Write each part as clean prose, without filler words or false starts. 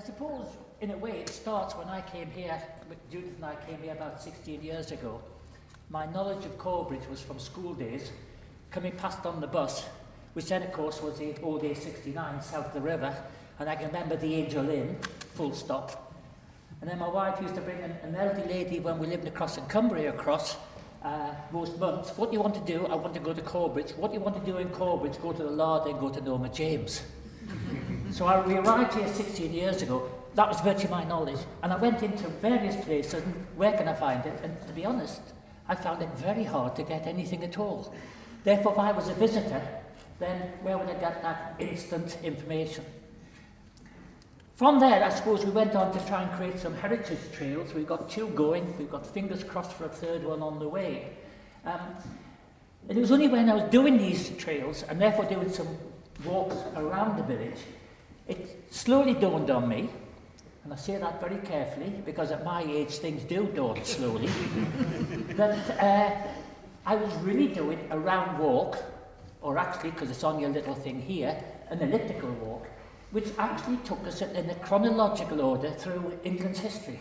suppose, in a way, it starts when I came here, Judith and I came here about 16 years ago. My knowledge of Corbridge was from school days, coming past on the bus, which then, of course, was the old A69 south of the river, and I can remember the Angel Inn, full stop. And then my wife used to bring an elderly lady when we lived across in Cumbria across most months. What do you want to do? I want to go to Corbridge. What do you want to do in Corbridge? Go to the Larder and go to Norma James. So we arrived here 16 years ago. That was virtually my knowledge. And I went into various places, and where can I find it? And to be honest, I found it very hard to get anything at all. Therefore, if I was a visitor, then where would I get that instant information? From there, I suppose we went on to try and create some heritage trails. We've got 2 going. We've got fingers crossed for a 3rd one on the way. And it was only when I was doing these trails, and therefore doing some walks around the village, it slowly dawned on me, and I say that very carefully, because at my age things do dawn slowly, that I was really doing a round walk, or actually, because it's on your little thing here, an elliptical walk, which actually took us in a chronological order through England's history.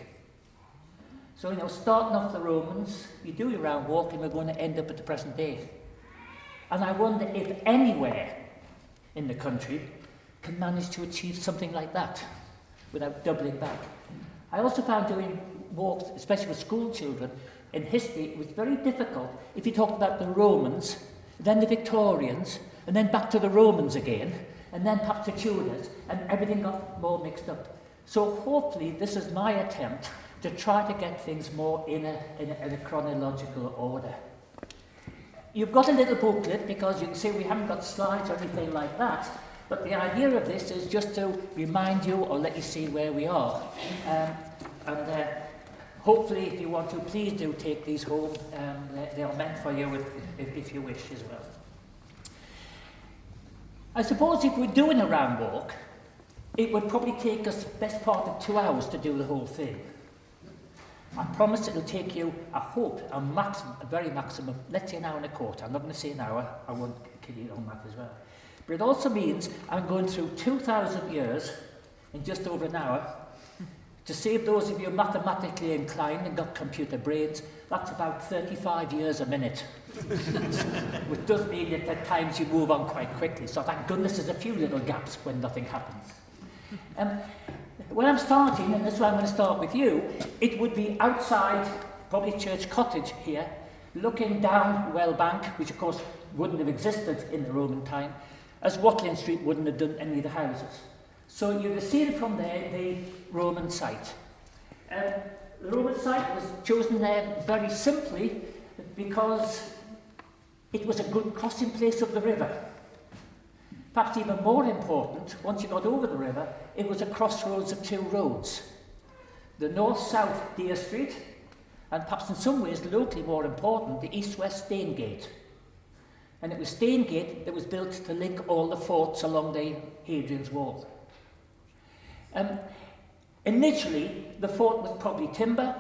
So, starting off the Romans, you do your round walk, and we're going to end up at the present day. And I wonder if anywhere in the country can manage to achieve something like that without doubling back. I also found doing walks, especially with school children, in history, it was very difficult if you talked about the Romans, then the Victorians, and then back to the Romans again, and then perhaps the Tudors, and everything got more mixed up. So hopefully this is my attempt to try to get things more in a chronological order. You've got a little booklet, because you can see we haven't got slides or anything like that, but the idea of this is just to remind you or let you see where we are. Hopefully, if you want to, please do take these home. They are meant for you if you wish as well. I suppose if we're doing a round walk, it would probably take us the best part of 2 hours to do the whole thing. I promise it'll take you, I hope, a very maximum, let's say an hour and a quarter. I'm not going to say an hour, I won't kill you on that as well. But it also means I'm going through 2,000 years in just over an hour. To save those of you mathematically inclined and got computer brains, that's about 35 years a minute. Which does mean that at times you move on quite quickly. So thank goodness there's a few little gaps when nothing happens. When I'm starting, and this is where I'm going to start with you, it would be outside, probably Church Cottage here, looking down Wellbank, which of course wouldn't have existed in the Roman time, as Watling Street wouldn't have done any of the houses. So you can see from there the Roman site. The Roman site was chosen there very simply because it was a good crossing place of the river. Perhaps even more important, once you got over the river, it was a crossroads of 2 roads. The north-south Deer Street, and perhaps in some ways locally more important, the east-west Stane Gate. And it was Stane Gate that was built to link all the forts along the Hadrian's Wall. Initially, the fort was probably timber,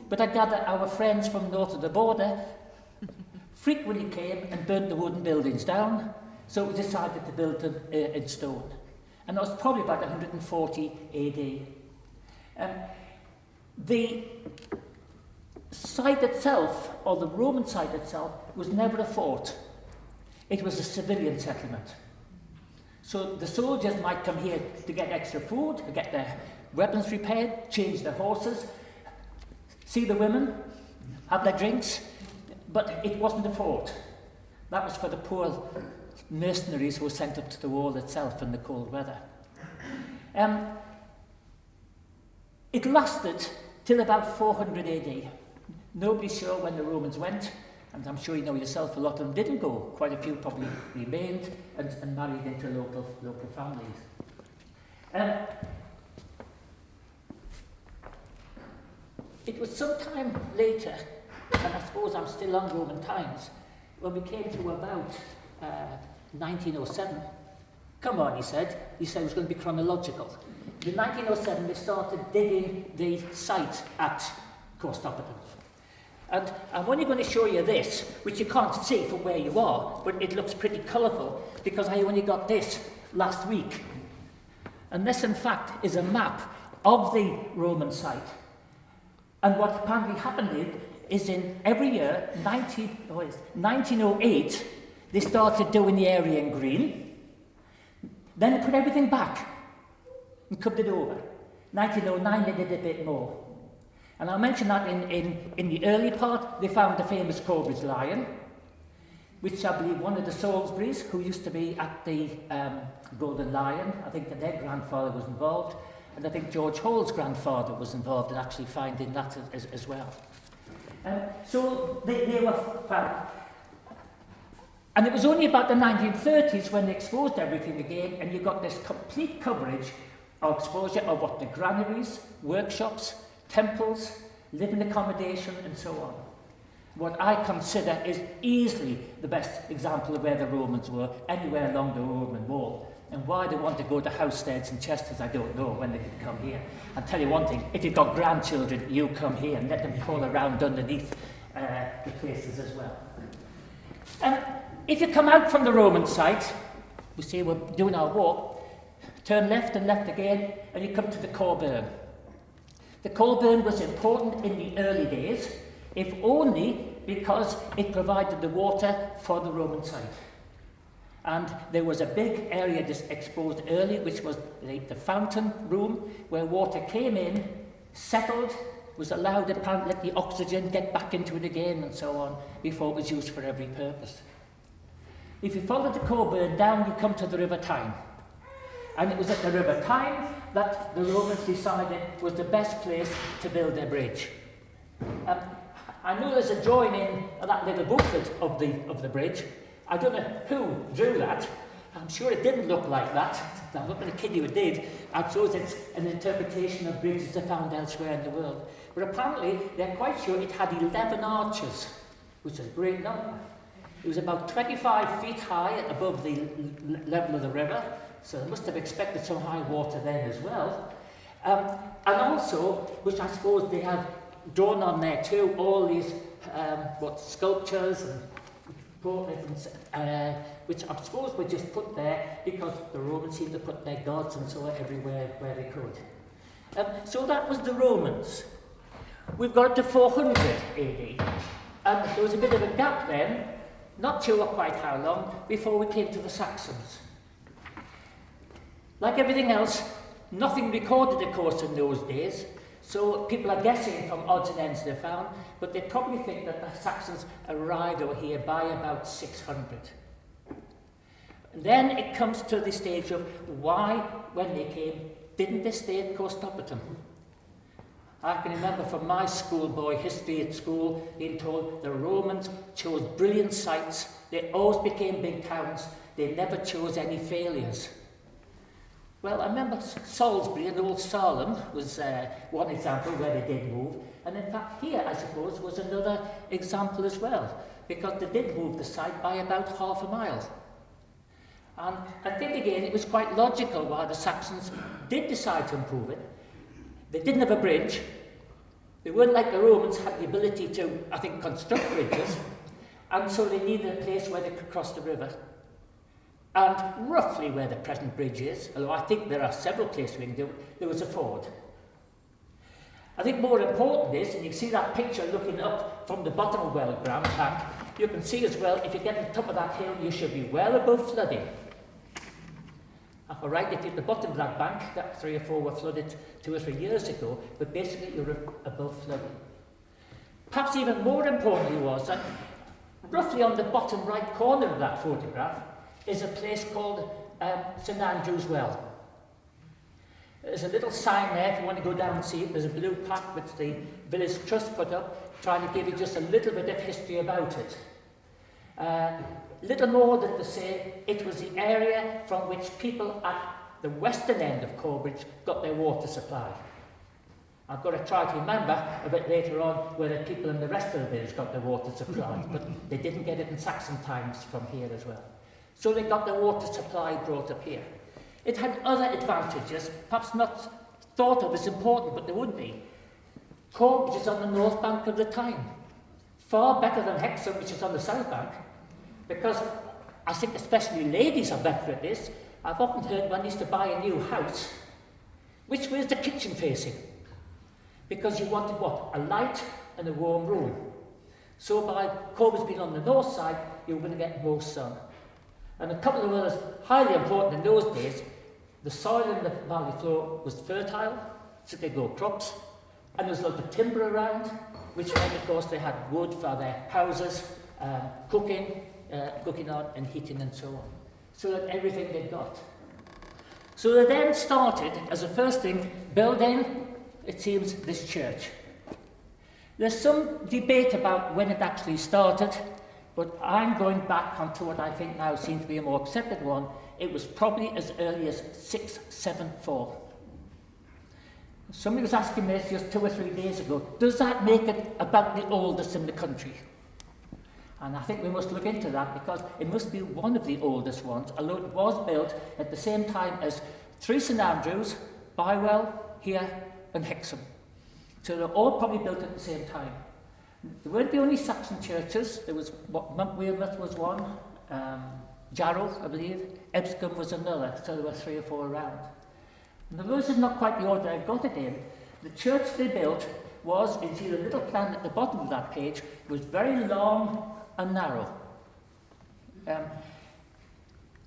but I gather our friends from north of the border frequently came and burnt the wooden buildings down, so it was decided to build them in stone. And that was probably about 140 AD. The site itself, or the Roman site itself, was never a fort. It was a civilian settlement. So the soldiers might come here to get extra food, to get their weapons repaired, change their horses, see the women, have their drinks, but it wasn't a fort. That was for the poor mercenaries who were sent up to the wall itself in the cold weather. It lasted till about 400 AD. Nobody's sure when the Romans went, and I'm sure you know yourself, a lot of them didn't go. Quite a few probably remained and married into local families. It was some time later, and I suppose I'm still on Roman times, when we came to about 1907. Come on, he said. He said it was going to be chronological. In 1907, they started digging the site at Corstorpedon. And I'm only going to show you this, which you can't see from where you are, but it looks pretty colourful, because I only got this last week. And this, in fact, is a map of the Roman site. And what apparently happened is in every year, 1908, they started doing the area in green. Then they put everything back and covered it over. 1909, they did a bit more. And I'll mention that in the early part, they found the famous Corbridge lion, which I believe one of the Salisburys, who used to be at the Golden Lion, I think that their grandfather was involved, and I think George Hall's grandfather was involved in actually finding that as well. So they were found. And it was only about the 1930s when they exposed everything again, and you got this complete coverage or exposure of what the granaries, workshops, temples, living accommodation, and so on. What I consider is easily the best example of where the Romans were, anywhere along the Roman wall. And why they want to go to Housesteads and Chesters, I don't know, when they can come here. I'll tell you one thing, if you've got grandchildren, you come here and let them crawl around underneath the places as well. If you come out from the Roman site, we say we're doing our walk, turn left and left again, and you come to the Corbridge. The Corbridge was important in the early days, if only because it provided the water for the Roman site. And there was a big area just exposed early, which was the fountain room, where water came in, settled, was allowed to let the oxygen get back into it again, and so on, before it was used for every purpose. If you follow the Corbridge down, you come to the River Tyne. And it was at the River Tyne that the Romans decided was the best place to build their bridge. I know there's a drawing in that little booklet of the bridge. I don't know who drew that. I'm sure it didn't look like that. I'm not going to kid you, it did. I suppose it's an interpretation of bridges they found elsewhere in the world. But apparently, they're quite sure it had 11 arches, which is a great number. It was about 25 feet high above the level of the river, so they must have expected some high water then as well. And also, which I suppose they have drawn on there too, all these sculptures and portraits, which I suppose were just put there because the Romans seemed to put their gods and so on everywhere where they could. So that was the Romans. We've got to 400 AD, and there was a bit of a gap then, not sure quite how long, before we came to the Saxons. Like everything else, nothing recorded, of course, in those days, so people are guessing from odds and ends they found, but they probably think that the Saxons arrived over here by about 600. And then it comes to the stage of why, when they came, didn't they stay at Costopatum? I can remember from my schoolboy history at school being told the Romans chose brilliant sites, they always became big towns, they never chose any failures. Well, I remember Salisbury and Old Salem was one example where they did move, and in fact here, I suppose, was another example as well, because they did move the site by about half a mile. And I think again it was quite logical why the Saxons did decide to improve it. They didn't have a bridge. They weren't like the Romans, had the ability to, I think, construct bridges, and so they needed a place where they could cross the river. And roughly where the present bridge is, although I think there are several places we can do it, there was a ford. I think more important is, and you can see that picture looking up from the bottom of Well Bank, you can see as well, if you get on the top of that hill, you should be well above flooding. All right, if you're at the bottom of that bank, that 3 or 4 were flooded 2 or 3 years ago, but basically you're above flooding. Perhaps even more importantly was that roughly on the bottom right corner of that photograph is a place called St Andrew's Well. There's a little sign there if you want to go down and see it. There's a blue plaque which the village trust put up, trying to give you just a little bit of history about it. Little more than to say it was the area from which people at the western end of Corbridge got their water supply. I've got to try to remember a bit later on where the people in the rest of the village got their water supply, but they didn't get it in Saxon times from here as well. So they got their water supply brought up here. It had other advantages, perhaps not thought of as important, but there would be. Corbridge is on the north bank of the Tyne, far better than Hexham, which is on the south bank. Because I think especially ladies are better at this. I've often heard when they used to buy a new house, which way is the kitchen facing? Because you wanted what? A light and a warm room. So by Corbridge being on the north side, you were going to get more sun. And a couple of others, highly important in those days, the soil in the valley floor was fertile, so they grow crops, and there was a lot of timber around, which meant, of course, they had wood for their houses, cooking on and heating and so on. So that everything they got. So they then started, as a first thing, building, it seems, this church. There's some debate about when it actually started, but I'm going back onto what I think now seems to be a more accepted one. It was probably as early as 674. Somebody was asking me this just 2 or 3 days ago, does that make it about the oldest in the country? And I think we must look into that because it must be one of the oldest ones, although it was built at the same time as 3 St Andrews, Bywell, here, and Hexham. So they're all probably built at the same time. There weren't the only Saxon churches. There was, Monk Wearmouth was one, Jarrow, I believe, Ebscombe was another, so there were 3 or 4 around. And although this is not quite the order I've got it in, the church they built was, you see the little plan at the bottom of that page, was very long and narrow.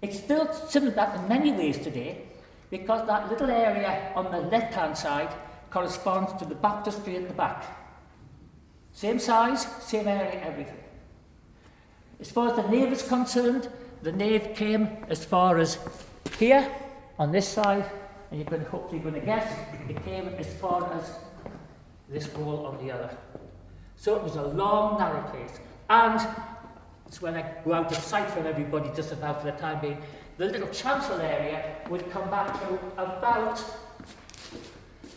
It's still similar to that in many ways today, because that little area on the left-hand side corresponds to the baptistry at the back. Same size, same area, everything. As far as the nave is concerned, the nave came as far as here, on this side, and you're going to, hopefully going to guess, it came as far as this wall on the other. So it was a long, narrow place. And it's when I go out of sight from everybody just about for the time being, the little chancel area would come back to about,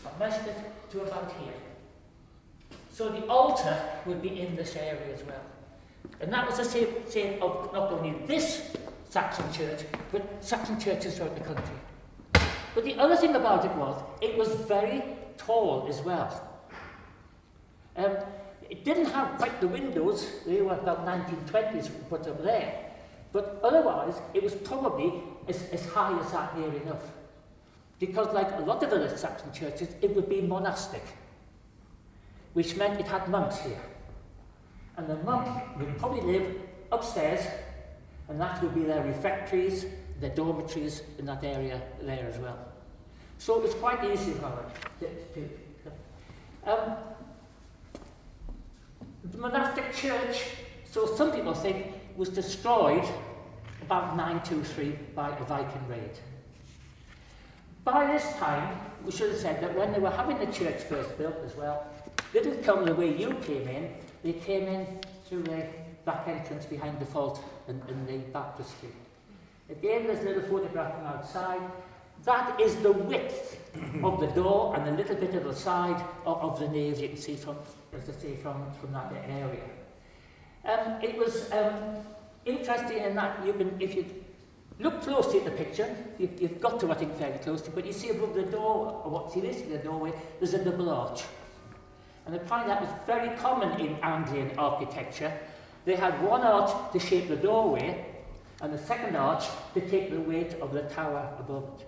I measured it to about here. So the altar would be in this area as well. And that was the same of not only this Saxon church, but Saxon churches throughout the country. But the other thing about it was very tall as well. It didn't have quite the windows, they were about 1920s put up there. But otherwise, it was probably as high as that near enough. Because like a lot of other Saxon churches, it would be monastic, which meant it had monks here. And the monk would probably live upstairs, and that would be their refectories, their dormitories in that area there as well. So it was quite easy for them. The monastic church, so some people think, was destroyed about 923 by a Viking raid. By this time, we should have said that when they were having the church first built as well, they didn't come the way you came in, they came in through the back entrance behind the vault in the baptistry. Again, there's a little photograph from outside. That is the width of the door and a little bit of the side of the nave you can see from, as I say, from that area. It was interesting in that you can, if you look closely at the picture, you've got to, I think, fairly closely, but you see above the door, or what is the doorway, there's a double arch. And apparently that was very common in Anglian architecture. They had one arch to shape the doorway, and the second arch to take the weight of the tower above it.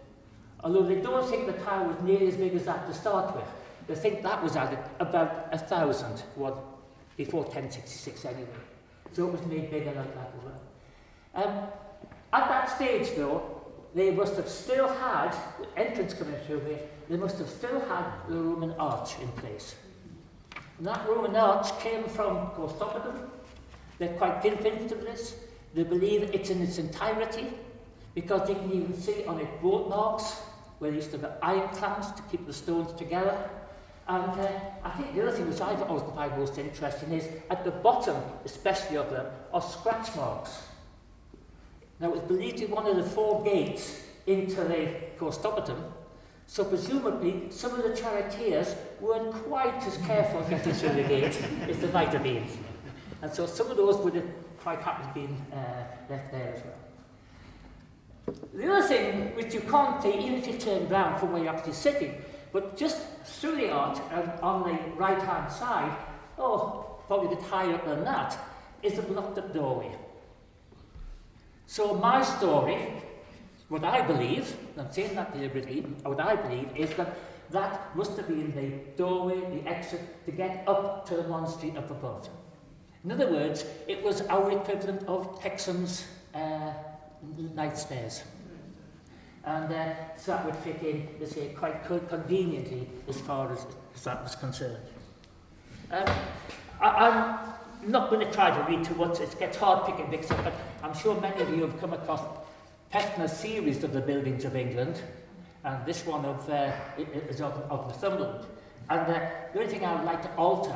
Although they don't think the tower was nearly as big as that to start with. They think that was added about 1,000, before 1066 anyway. So it was made bigger like that as well. At that stage though, they must have still had, the entrance coming through here, they must have still had the Roman arch in place. And that Roman arch came from Corbridge. They're quite convinced of this. They believe it's in its entirety, because you can even see on it bolt marks, where they used to have iron clamps to keep the stones together. And I think the other thing which I've always find most interesting is, at the bottom, especially of them, are scratch marks. Now, it was believed to be one of the 4 gates into the Corbridge, so presumably some of the charioteers weren't quite as careful getting through the gate as they might have been. And so some of those would have quite happily been left there as well. The other thing which you can't see, even if you turn round from where you're actually sitting, but just through the arch and on the right-hand side, probably a bit higher up than that, is a blocked-up doorway. So my story, what I believe, I'm saying that deliberately, what I believe is that that must have been the doorway, the exit, to get up to the monastery up above. In other words, it was our equivalent of Hexham's night stairs. And so that would fit in, let's say, quite conveniently as far as that was concerned. I'm not going to try to read too much. It gets hard picking bits up, but I'm sure many of you have come across Pefner's series of the buildings of England, and this one is of Northumberland. And the only thing I would like to alter,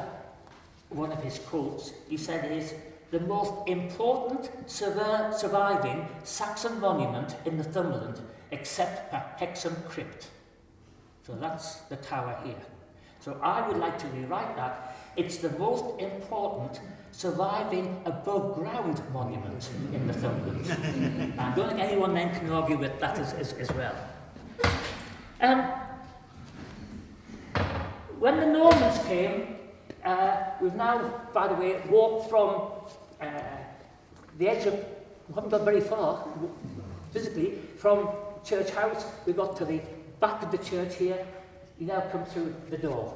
one of his quotes, he said is, "The most important surviving Saxon monument in Northumberland, except for Hexham Crypt." So that's the tower here. So I would like to rewrite that. It's the most important surviving above-ground monument in Northumberland. I don't think anyone then can argue with that as well. When the Normans came, we've now, by the way, walked from the edge of, we haven't got very far, physically, from Church House. We got to the back of the church here. You now come through the door.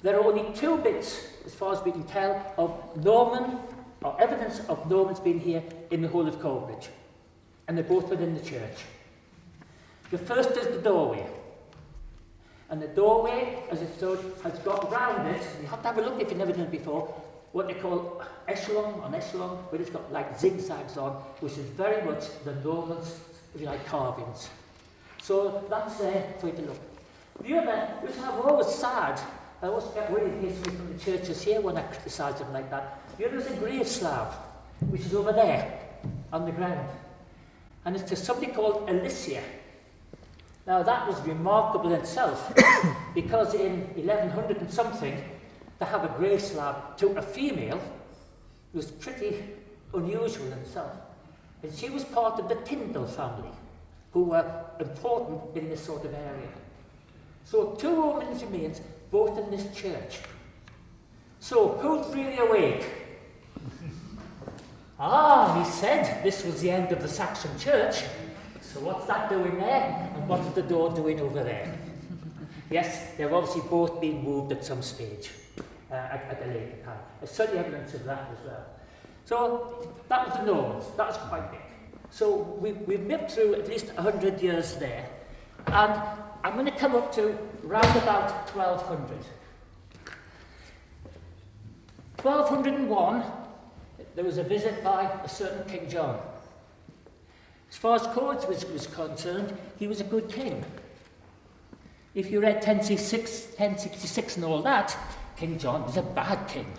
There are only two bits, as far as we can tell, of Norman, or evidence of Normans being here in the whole of Corbridge. And they're both within the church. The first is the doorway. And the doorway, as it stood, has got round it, you have to have a look if you've never done it before, what they call echelon on echelon, but it's got like zigzags on, which is very much the Normans, if you like, carvings. So that's there for you to look. The other, which I'm always sad, I always get worried history from the churches here when I criticise them like that. The other is a grave slab, which is over there, on the ground. And it's to somebody called Alicia. Now that was remarkable in itself, because in 1100 and something, to have a grave slab to a female was pretty unusual in itself. And she was part of the Tyndall family, who were important in this sort of area. So two Roman remains, both in this church. So who's really awake? He said this was the end of the Saxon church. So what's that doing there? And what is the door doing over there? Yes, they've obviously both been moved at some stage, at a later time. There's certainly evidence of that as well. So that was the Normans. That was quite big. So we've nipped through at least 100 years there. And I'm going to come up to round about 1200. 1201, there was a visit by a certain King John. As far as Corbridge was concerned, he was a good king. If you read 1066 and all that, King John was a bad king.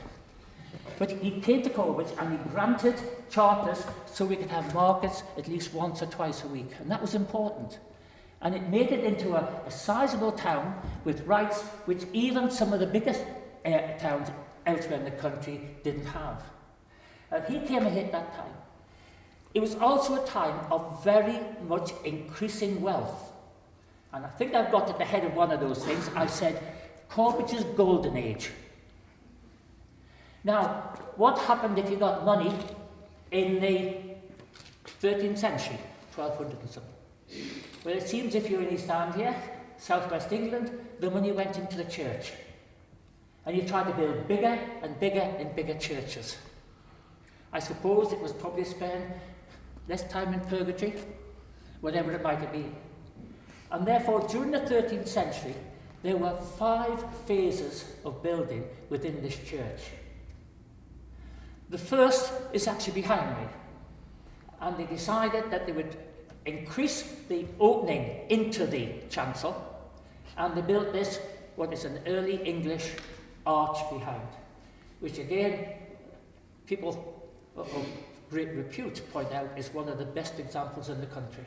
But he came to Corbridge and he granted charters so we could have markets at least once or twice a week. And that was important. And it made it into a sizable town with rights which even some of the biggest towns elsewhere in the country didn't have. And he came and hit that time. It was also a time of very much increasing wealth. And I think I've got at the head of one of those things. I said, Corbridge's golden age. Now, what happened if you got money in the 13th century, 1200 and something? Well, it seems if you're in East Anglia, southwest England, the money went into the church. And you tried to build bigger and bigger and bigger churches. I suppose it was probably spend less time in purgatory, whatever it might have been. And therefore, during the 13th century, there were 5 phases of building within this church. The first is actually behind me. And they decided that they would increase the opening into the chancel, and they built this, what is an early English arch behind, which again, people of great repute point out is one of the best examples in the country.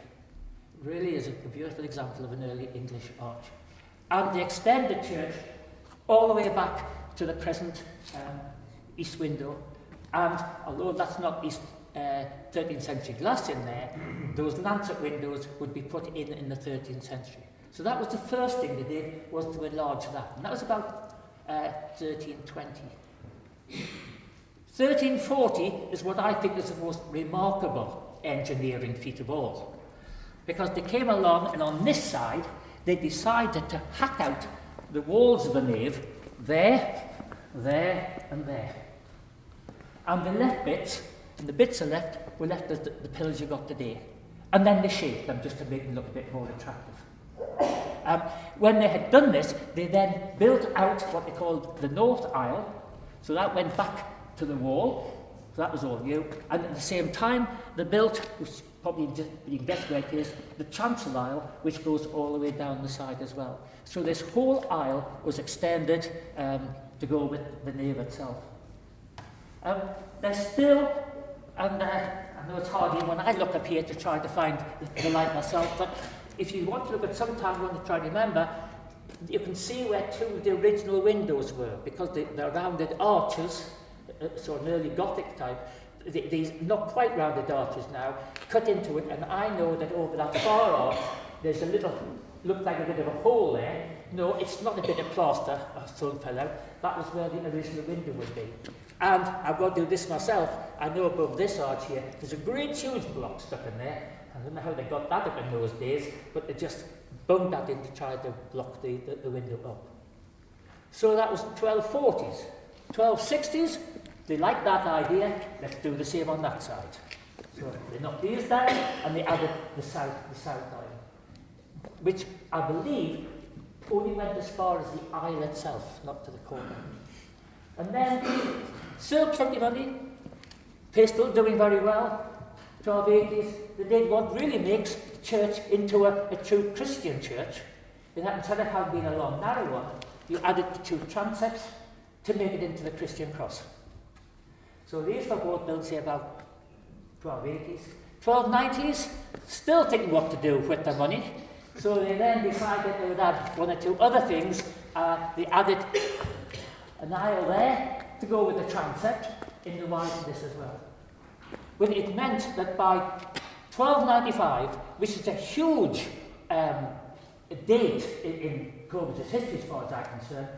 It really is a beautiful example of an early English arch. And they extend the church all the way back to the present east window, and although that's not east 13th century glass in there, those lancet windows would be put in the 13th century. So that was the first thing they did, was to enlarge that. And that was about 1320. 1340 is what I think is the most remarkable engineering feat of all. Because they came along and on this side, they decided to hack out the walls of the nave there, there, and there. And the left bits, and the bits are left, were left as the pillars you got today. And then they shaped them just to make them look a bit more attractive. When they had done this, they then built out what they called the north aisle. So that went back to the wall. So that was all new. And at the same time, they built, which probably you can guess where it is, the chancel aisle, which goes all the way down the side as well. So this whole aisle was extended to go with the nave itself. There's still, and I know it's hard even when I look up here to try to find the light myself, but if you want to look at some time, you want to try to remember, you can see where two of the original windows were, because they're rounded arches, so an early Gothic type. These not quite rounded arches now, cut into it, and I know that over that far arch, there's a little, looked like a bit of a hole there. No, it's not a bit of plaster, stone fell out. That was where the original window would be. And I've got to do this myself. I know above this arch here, there's a great huge block stuck in there. I don't know how they got that up in those days, but they just bunged that in to try to block the window up. So that was 1240s. 1260s, they liked that idea, let's do the same on that side. So they knocked these down and they added the south aisle, which I believe only went as far as the aisle itself, not to the corner. And then, still plenty of money, place still doing very well. 1280s, they did what really makes the church into a true Christian church. Instead of having been a long, narrow one, you added the two transepts to make it into the Christian cross. So these were both built, say, about 1280s. 1290s, still thinking what to do with their money. So they then decided they would add one or two other things. They added an aisle there to go with the transept in the wide of this as well. But it meant that by 1295, which is a huge date in Corbridge's history as far as I'm concerned,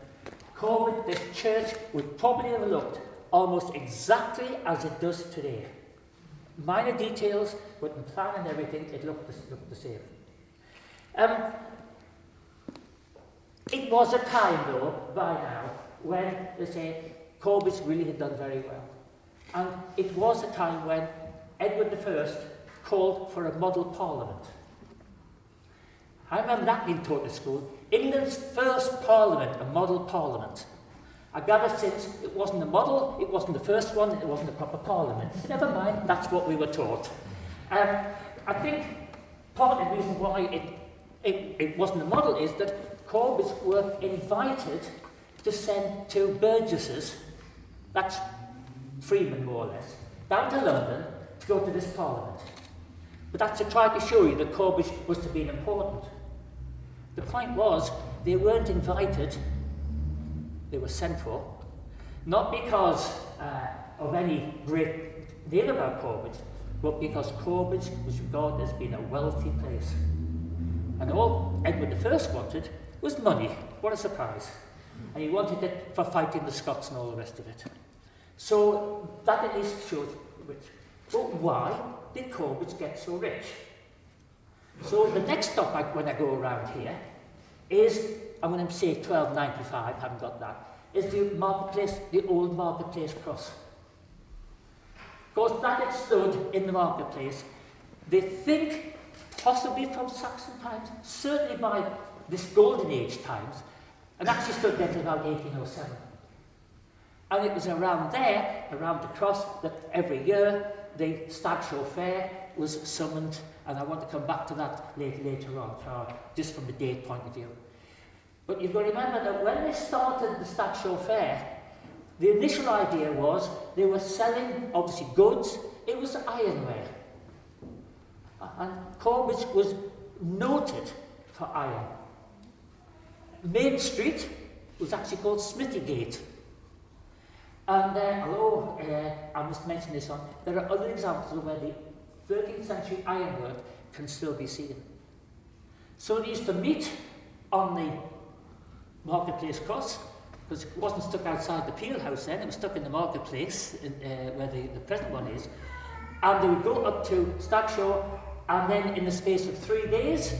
Corbridge, this church, would probably have looked almost exactly as it does today. Minor details, but in plan and everything, it looked the same. It was a time, though, by now, when, they say, Corbridge really had done very well. And it was a time when Edward I called for a model parliament. I remember that being taught at school. England's first parliament, a model parliament. I gather since it wasn't a model, it wasn't the first one, it wasn't a proper parliament. Never mind, that's what we were taught. I think part of the reason why it wasn't a model is that Corbridge were invited to send two burgesses, that's freemen more or less, down to London to go to this parliament. But that's to try to show you that Corbridge was to be important. The point was, they weren't invited, they were sent for, not because of any great deal about Corbridge, but because Corbridge was regarded as being a wealthy place. And all Edward I wanted was money. What a surprise. And he wanted it for fighting the Scots and all the rest of it. So that at least shows rich. But why did Corbridge get so rich? So the next stop when I go around here is, I'm going to say 1295, haven't got that, is the marketplace, the old marketplace cross. Of course, that had stood in the marketplace, they think possibly from Saxon times, certainly by this Golden Age times, and actually stood there until about 1807. And it was around there, around the cross, that every year the Stag Show Fair was summoned, and I want to come back to that later on, just from the date point of view. But you've got to remember that when they started the Stag Show Fair, the initial idea was they were selling, obviously, goods. It was ironware. And Corbridge was noted for iron. Main Street was actually called Smithy Gate. And although I must mention this one, there are other examples where the 13th century ironwork can still be seen. So they used to meet on the marketplace cross, because it wasn't stuck outside the Peel House then, it was stuck in the marketplace where the present one is. And they would go up to Stag Show, and then in the space of 3 days,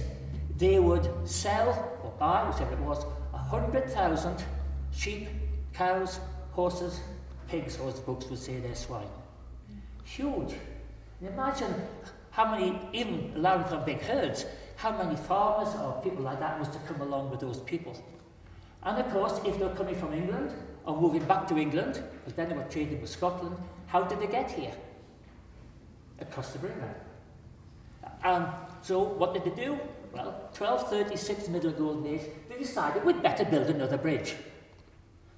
they would sell or buy, whichever it was, 100,000 sheep, cows, horses, pigs, or as the books would say, their swine. Huge. And imagine how many, even allowing for big herds, how many farmers or people like that was to come along with those people. And of course, if they were coming from England or moving back to England, because then they were trading with Scotland, how did they get here? Across the river. And so what did they do? Well, 1236, middle of the Golden Age, they decided we'd better build another bridge.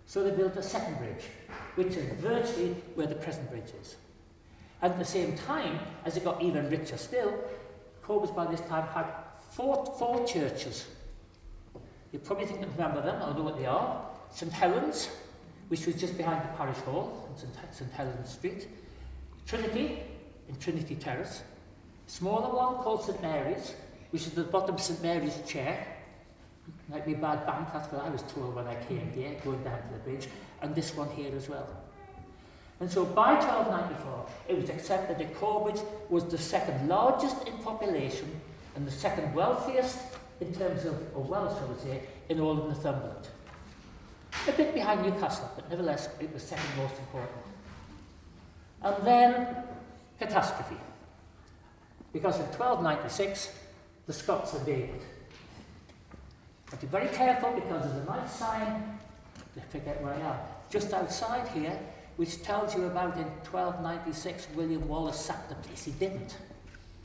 So they built a second bridge, which is virtually where the present bridge is. And at the same time, as it got even richer still, Corbridge by this time had four churches. You probably think remember them, I don't know what they are. St Helens, which was just behind the parish hall on St Helens Street. Trinity, in Trinity Terrace. Smaller one called St Mary's, which is at the bottom of St Mary's chair. Might be a bad bank, that's what I was told when I came here, going down to the bridge. And this one here as well. And so by 1294, it was accepted that Corbridge was the second largest in population and the second wealthiest in terms of wealth, shall we say, in all of Northumberland. A bit behind Newcastle, but nevertheless, it was second most important. And then, catastrophe. Because in 1296, the Scots invaded. But be very careful because there's a nice sign, I forget where I am, just outside here, which tells you about in 1296 William Wallace sacked the place. He didn't.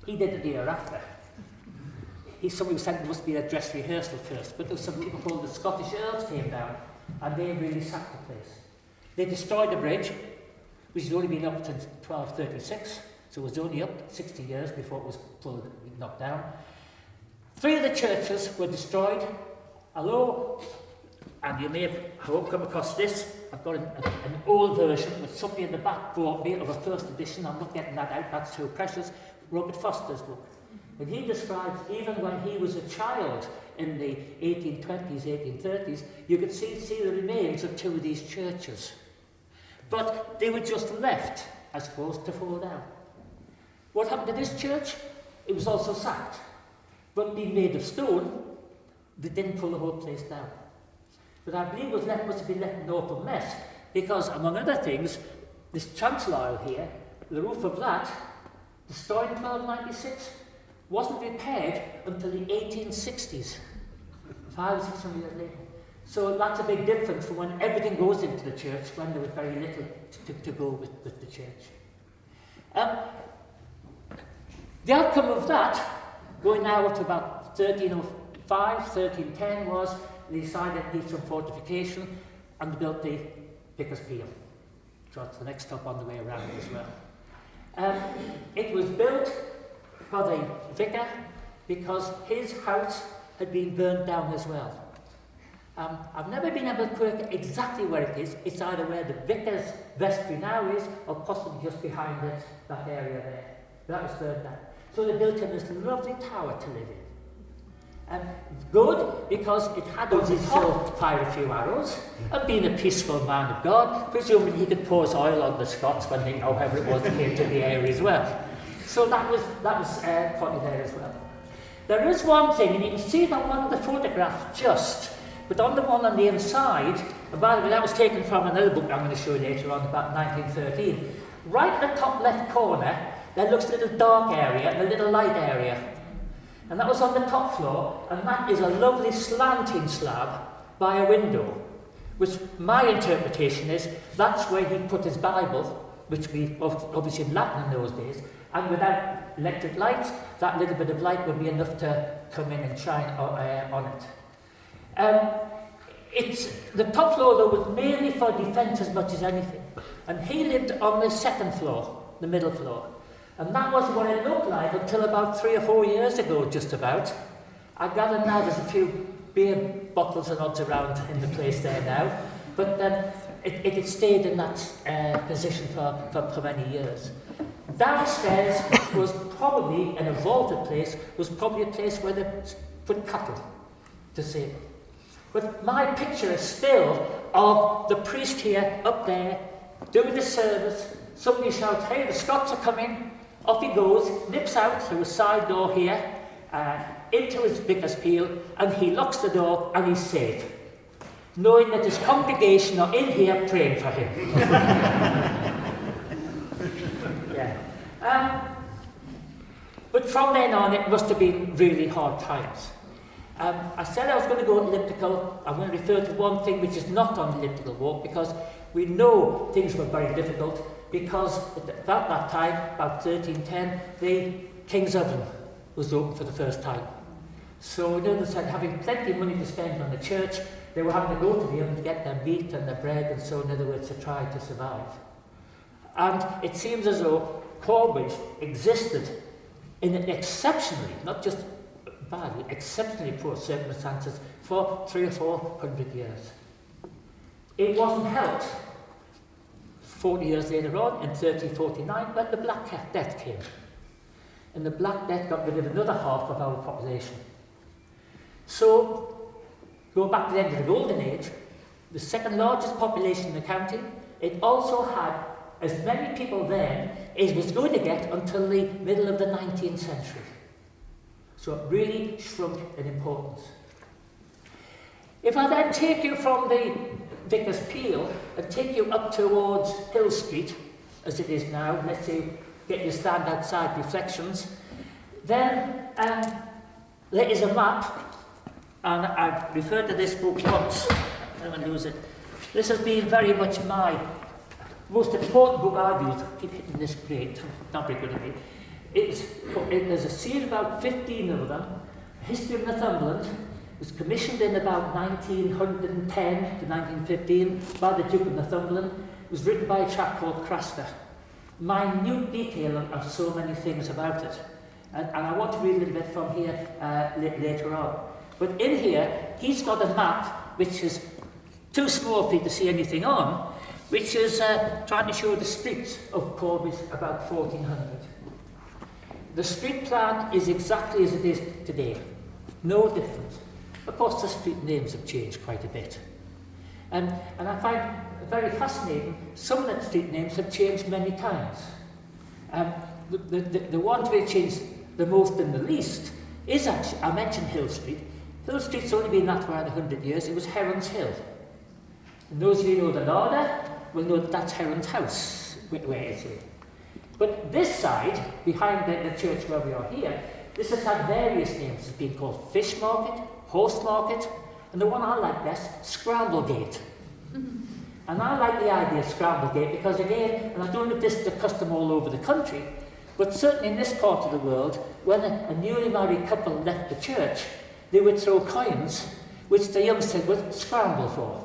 He did it the year after. Somebody said there must be a dress rehearsal first, but there were some people called the Scottish Earls came down and they really sacked the place. They destroyed the bridge, which had only been up since 1236, so it was only up 60 years before it was fully knocked down. 3 of the churches were destroyed. Although, and you may have, I hope, come across this, I've got an old version which somebody in the back brought me of a first edition. I'm not getting that out, that's so precious. Robert Foster's book. And he describes even when he was a child in the 1820s, 1830s, you could see the remains of 2 of these churches. But they were just left, I suppose, to fall down. What happened to this church? It was also sacked. But being made of stone, they didn't pull the whole place down. But I believe it must have been left in awful mess, because among other things, this chancel aisle here, the roof of that, destroyed in 1296, wasn't repaired until the 1860s, 500 or 600 years later. So that's a big difference from when everything goes into the church, when there was very little to go with the church. The outcome of that, going now up to about 1305, 1310, was they decided to need some fortification and built the Vicar's Peel. So that's the next stop on the way around as well. It was built for the vicar because his house had been burned down as well. I've never been able to work exactly where it is. It's either where the vicar's vestry now is or possibly just behind it, that area there. That was burned down. So they built him this lovely tower to live in. Good because it had on his top fire a few arrows, and being a peaceful man of God, presumably he could pour his oil on the Scots when they, however it was, came to the area as well. So that was probably there as well. There is one thing, and you can see that one of the photographs just, but on the one on the inside, by the way, that was taken from another book I'm going to show you later on about 1913. Right in the top left corner, there looks a little dark area and a little light area. And that was on the top floor, and that is a lovely slanting slab by a window, which my interpretation is that's where he put his Bible, which we obviously in Latin in those days, and without electric lights, that little bit of light would be enough to come in and shine on it. The top floor though was mainly for defence as much as anything, and he lived on the second floor, the middle floor. And that was what it looked like until about 3 or 4 years ago, just about. I gather now there's a few beer bottles and odds around in the place there now, but it had stayed in that position for many years. Downstairs was probably, in a vaulted place, was probably a place where they put cattle to save it. But my picture is still of the priest here, up there, doing the service. Somebody shouts, "Hey, the Scots are coming." Off he goes, nips out through a side door here, into his vicar's pew, and he locks the door and he's safe, knowing that his congregation are in here praying for him. Yeah. But from then on, it must have been really hard times. I said I was going to go elliptical. I'm going to refer to one thing which is not on the elliptical walk, because we know things were very difficult, because at that time, about 1310, the King's Oven was opened for the first time. So in other words, having plenty of money to spend on the church, they were having to go to the oven to get their meat and their bread, and so in other words, to try to survive. And it seems as though Corbridge existed in an exceptionally, not just badly, exceptionally poor circumstances for 300 or 400 years. It wasn't helped 40 years later on, in 1349, when the Black Death came. And the Black Death got rid of another half of our population. So, go back to the end of the Golden Age, the second largest population in the county, it also had as many people then as was going to get until the middle of the 19th century. So it really shrunk in importance. If I then take you from the Vicar's Peel and take you up towards Hill Street, as it is now, let's say, get you stand outside reflections, then there is a map, and I've referred to this book once, I don't want to lose it. This has been very much my most important book I've used. I keep hitting this grate, not very good at me. There's a series of about 15 of them. History of Northumberland was commissioned in about 1910 to 1915 by the Duke of Northumberland. It was written by a chap called Craster. Minute detail of so many things about it. And I want to read a little bit from here later on. But in here, he's got a map which is too small for you to see anything on, which is trying to show the streets of Corbridge about 1400. The street plan is exactly as it is today. No difference. Of course, the street names have changed quite a bit. And I find it very fascinating, some of the street names have changed many times. The ones which changed the most and the least is actually, I mentioned Hill Street. Hill Street's only been that for around 100 years. It was Heron's Hill. And those of you who know the Larder will know that that's Heron's house, where it is. But this side, behind the church where we are here, this has had various names. It's been called Fish Market, Horse Market, and the one I like best, Scramble Gate. And I like the idea of Scramble Gate because, again, and I don't know if this is the custom all over the country, but certainly in this part of the world, when a newly married couple left the church, they would throw coins, which the youngster would scramble for.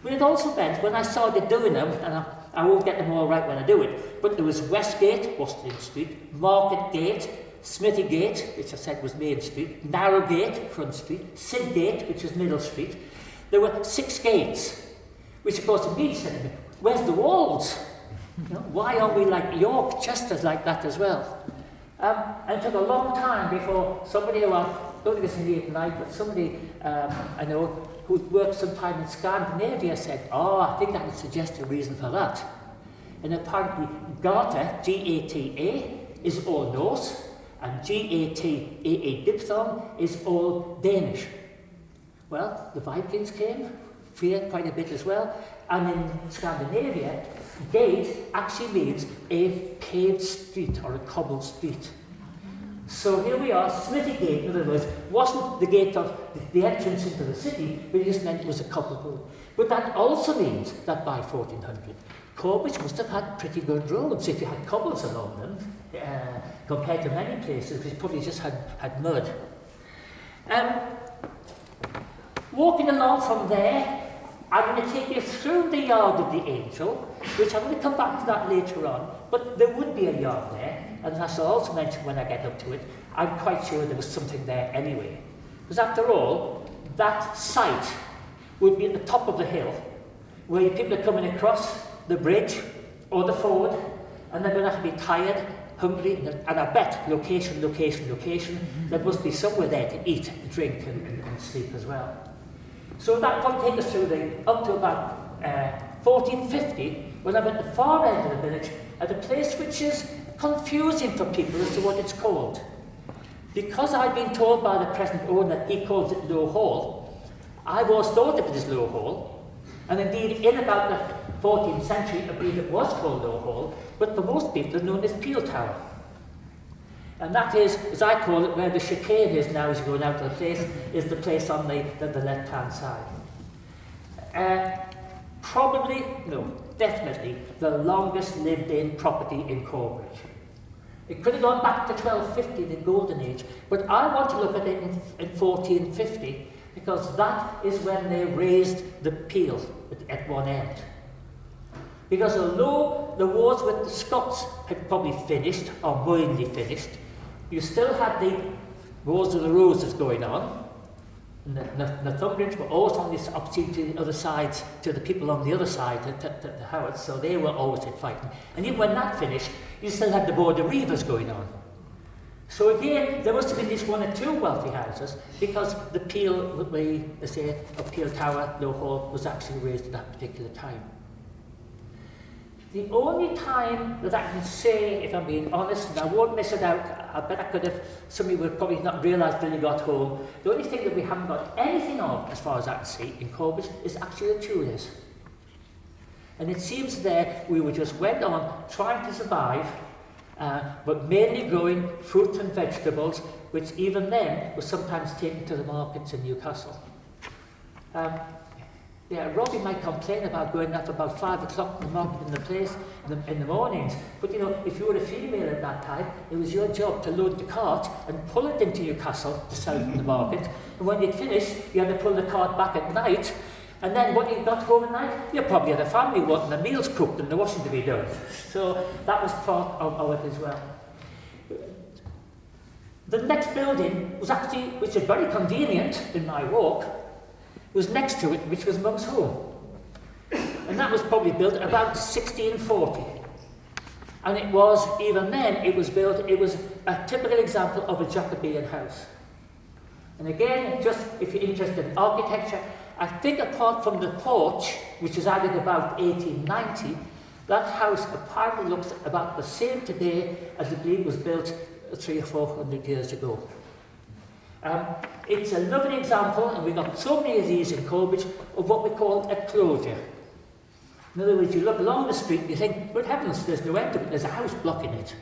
But it also meant, when I started doing them, and I won't get them all right when I do it, but there was Westgate, Washington Street, Market Gate, Smithy Gate, which I said was Main Street, Narrow Gate, Front Street, Sid Gate, which was Middle Street. There were 6 gates, which of course immediately said to me, where's the walls? You know, why aren't we like York, Chester's like that as well? And it took a long time before somebody who, I don't think it's in the 8th night, but somebody I know who worked some time in Scandinavia said, oh, I think I would suggest a reason for that. And apparently Gata, G-A-T-A, is all Norse, and G-A-T-A-A diphthong is all Danish. Well, the Vikings came here quite a bit as well, and in Scandinavia, gate actually means a paved street or a cobbled street. So here we are, Smithy Gate, in other words, wasn't the gate of the entrance into the city, but it just meant it was a cobbled road. But that also means that by 1400, Corbridge must have had pretty good roads if you had cobbles along them, compared to many places which probably just had mud. Walking along from there, I'm going to take you through the yard of the Angel, which I'm going to come back to that later on, but there would be a yard there, and as I shall also mention when I get up to it, I'm quite sure there was something there anyway. Because after all, that site would be at the top of the hill, where people are coming across the bridge or the ford, and they're going to have to be tired, hungry, and I bet, location, there must be somewhere there to eat, drink, and sleep as well. So that will take us through up to about 1450, when I'm at the far end of the village, at a place which is confusing for people as to what it's called. Because I'd been told by the present owner he calls it Low Hall, I've always thought of it as Low Hall, and indeed in about the 14th century I believe it was called Low Hall, but for most people it's known as Peel Tower. And that is, as I call it, where the chicane is now as you're going out of the place, is the place on the left-hand side. Probably, no, definitely, the longest lived-in property in Corbridge. It could have gone back to 1250, the golden age, but I want to look at it in 1450, because that is when they raised the peel at one end. Because although the wars with the Scots had probably finished, or mainly finished, you still had the Wars of the Roses going on. And the Northumberlands were always on this opposite to the other side, to the people on the other side, to the Howards, so they were always fighting. And even when that finished, you still had the Border Reivers going on. So again, there must have been at least one or two wealthy houses, because the Peel, they say, of Peel Tower, Low Hall, was actually raised at that particular time. The only time that I can say, if I'm being honest, and I won't miss it out, I bet I could have, somebody would probably not realise till he got home, the only thing that we haven't got anything of, as far as I can see, in Corbridge, is actually the Tudors. And it seems there we were just went on trying to survive, but mainly growing fruit and vegetables, which even then was sometimes taken to the markets in Newcastle. Yeah, Robbie might complain about going up about 5 o'clock in the market in the place in the mornings, but you know, if you were a female at that time, it was your job to load the cart and pull it into Newcastle to sell it in the market, and when you'd finished, you had to pull the cart back at night, and then when you got home at night, you probably had a family wanting the meals cooked and the washing to be done. So that was part of it as well. The next building was actually, which is very convenient in my walk, was next to it, which was Monk's Home. And that was probably built about 1640. And it was, even then, it was built, it was a typical example of a Jacobean house. And again, just if you're interested in architecture, I think apart from the porch, which was added about 1890, that house apparently looks about the same today as I believe was built 300 or 400 years ago. It's a lovely example, and we've got so many of these in Corbridge, of what we call a closure. In other words, you look along the street and you think, good heavens, there's no end to it, there's a house blocking it.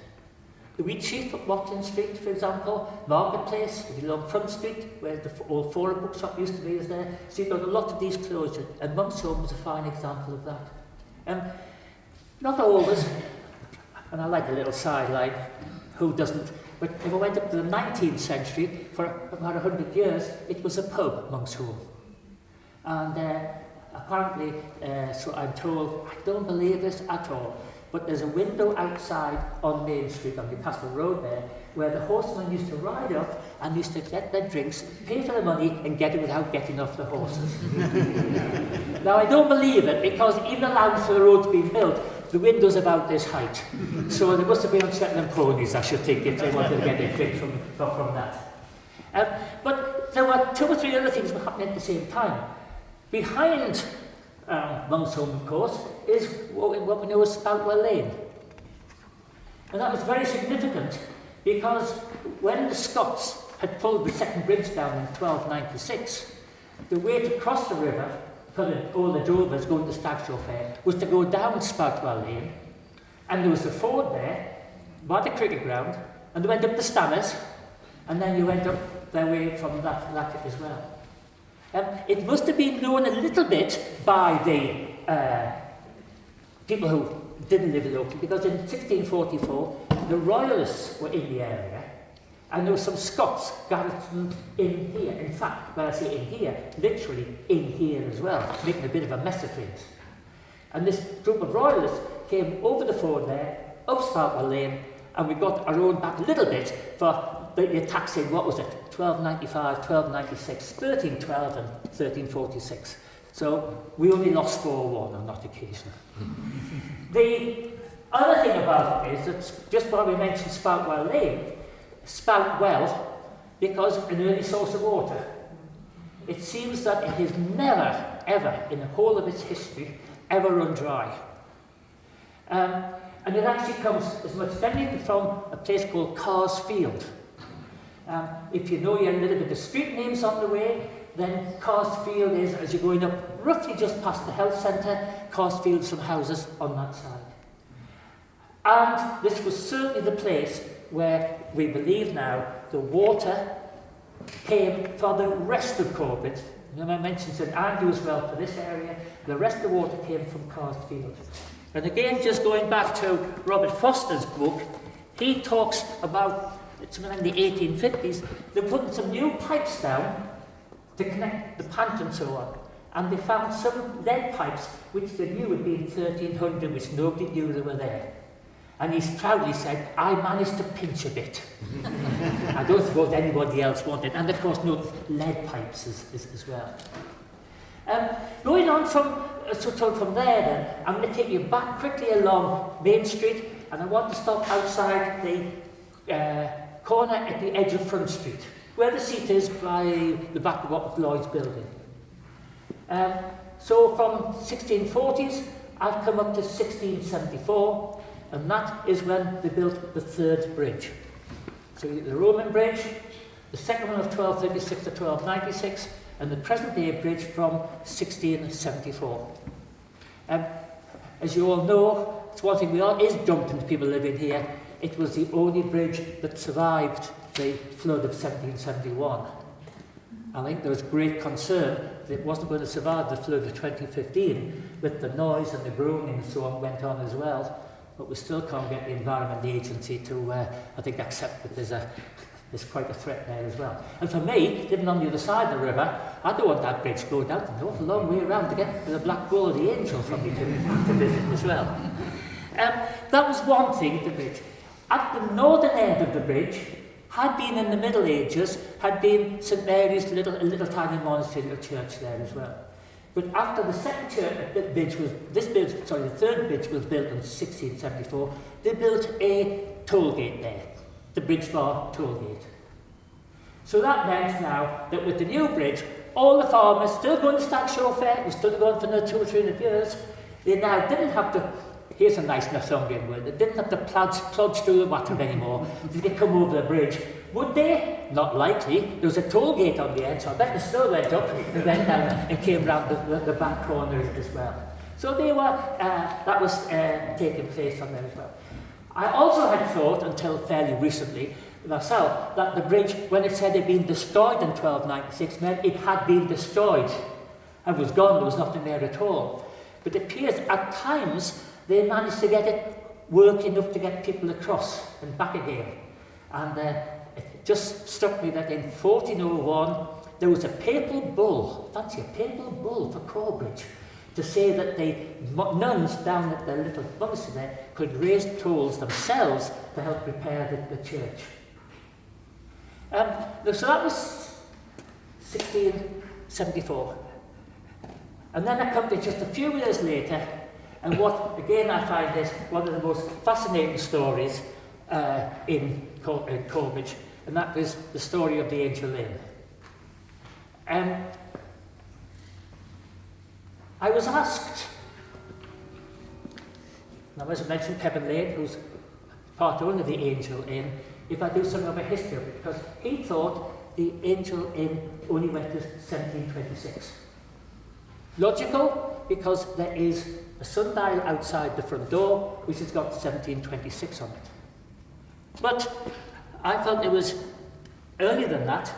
The Wheat Sheaf at Watling Street, for example, Marketplace, if you look Front Street, where the old Forum bookshop used to be, is there. So you've got a lot of these closures, and Monk's Home was a fine example of that. Not always, and I like a little sideline, who doesn't? But if I went up to the 19th century, for about 100 years, it was a pub, Monk's Home. And apparently, so I'm told, I don't believe this at all, but there's a window outside on Main Street, on Newcastle Road there, where the horsemen used to ride up and used to get their drinks, pay for the money, and get it without getting off the horses. Now, I don't believe it, because even allowing for the road to be built, the window's about this height. So they must have been on Shetland ponies, I should think, if they wanted to get a drink from that. But there were 2 or 3 other things that were happening at the same time. Behind Monk's Home, of course, is what we know as Speltwell Lane. And that was very significant, because when the Scots had pulled the second bridge down in 1296, the way to cross the river for all the drovers going to Stagshaw Fair was to go down Speltwell Lane, and there was a ford there by the cricket ground, and they went up the Stanners, and then you went up their way from that as well. It must have been known a little bit by the people who didn't live locally, because in 1644 the Royalists were in the area, and there were some Scots garrisoned in here. In fact, when I say in here, literally in here as well, making a bit of a mess of things. And this group of Royalists came over the ford there, up Speltwell Lane, and we got our own back a little bit for the attacks in, what was it, 1295, 1296, 1312 and 1346. So we only lost 4-1 on that occasion. The other thing about it is that just while we mentioned Speltwell Lane, spout well, because an early source of water. It seems that it has never, ever, in the whole of its history, ever run dry. And it actually comes as much generally from a place called Carr's Field. If you know your little bit of street names on the way, then Carsfield is, as you're going up, roughly just past the health centre, Carsfield, some houses on that side. And this was certainly the place where we believe now the water came for the rest of Corbridge. I mentioned St Andrew as well for this area. The rest of the water came from Carsfield. And again, just going back to Robert Foster's book, he talks about, it's in the 1850s, they put some new pipes down to connect the pant and so on. And they found some lead pipes which they knew had been 1300, which nobody knew they were there. And he proudly said, I managed to pinch a bit. I don't suppose anybody else wanted. And of course, no lead pipes as well. Going on from there then, I'm going to take you back quickly along Main Street, and I want to stop outside the corner at the edge of Front Street, where the seat is by the back of Lloyd's building. So from 1640s, I've come up to 1674, and that is when they built the third bridge. So the Roman bridge, the second one of 1236 to 1296, and the present-day bridge from 1674. As you all know, it's one thing is dumped into people living here. It was the only bridge that survived the flood of 1771. I think there was great concern that it wasn't going to survive the flood of 2015, with the noise and the groaning and so on went on as well. But we still can't get the Environment Agency to, I think, accept that there's quite a threat there as well. And for me, living on the other side of the river, I don't want that bridge to go down an awful long way around to get to the Black Bull or the Angel for me to visit as well. That was one thing, the bridge. At the northern end of the bridge, had been in the Middle Ages, had been St Mary's little tiny monastery or church there as well. But after the second bridge was, the third bridge was built in 1674, they built a toll gate there, the Bridge Bar toll gate. So that meant now that with the new bridge, all the farmers still going to stack chauffeur, was still going for another 200 or 300 years, they now didn't have to, here's a nice Northumberland word, they didn't have to plodge through the water anymore to come over the bridge. Would they? Not likely. There was a toll gate on the end, so I bet they still went up and went down and came round the back corner as well. So they were, that was taking place on there as well. I also had thought, until fairly recently, myself, that the bridge, when it said it had been destroyed in 1296, meant it had been destroyed and was gone, there was nothing there at all. But it appears at times they managed to get it work enough to get people across and back again. And it just struck me that in 1401 there was a papal bull, fancy a papal bull for Corbridge, to say that the nuns down at their little monastery there could raise tolls themselves to help repair the church. So that was 1674. And then I come to just a few years later, and what, again, I find is one of the most fascinating stories in Corbridge, and that was the story of the Angel Inn. I was asked, now as I mentioned, Kevin Lane, who's part owner of the Angel Inn, if I do something of a history of it, because he thought the Angel Inn only went to 1726. Logical, because there is a sundial outside the front door, which has got 1726 on it. But I felt it was earlier than that,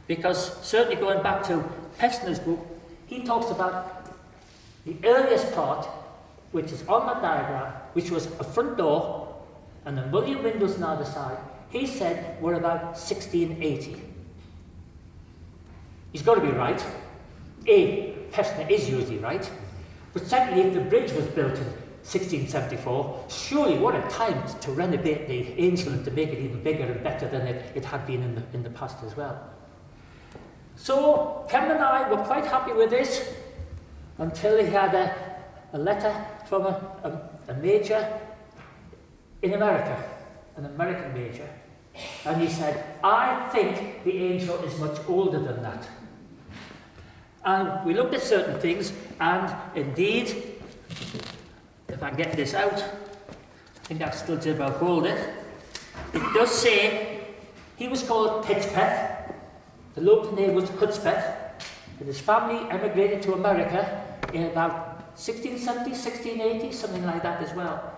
because certainly going back to Pevsner's book, he talks about the earliest part, which is on that diagram, which was a front door and a mullioned windows on the other side, he said were about 1680. He's got to be right. A, Pevsner is usually right. But secondly, if the bridge was built in 1674, surely what a time to renovate the Angel and to make it even bigger and better than it had been in the past as well. So Kevin and I were quite happy with this until he had a letter from a major in America, an American major. And he said, I think the Angel is much older than that. And we looked at certain things, and indeed, if I get this out, I think I still did about hold it. It does say He was called Hitchpeth. The local name was Hudspeth. And his family emigrated to America in about 1670, 1680, something like that as well.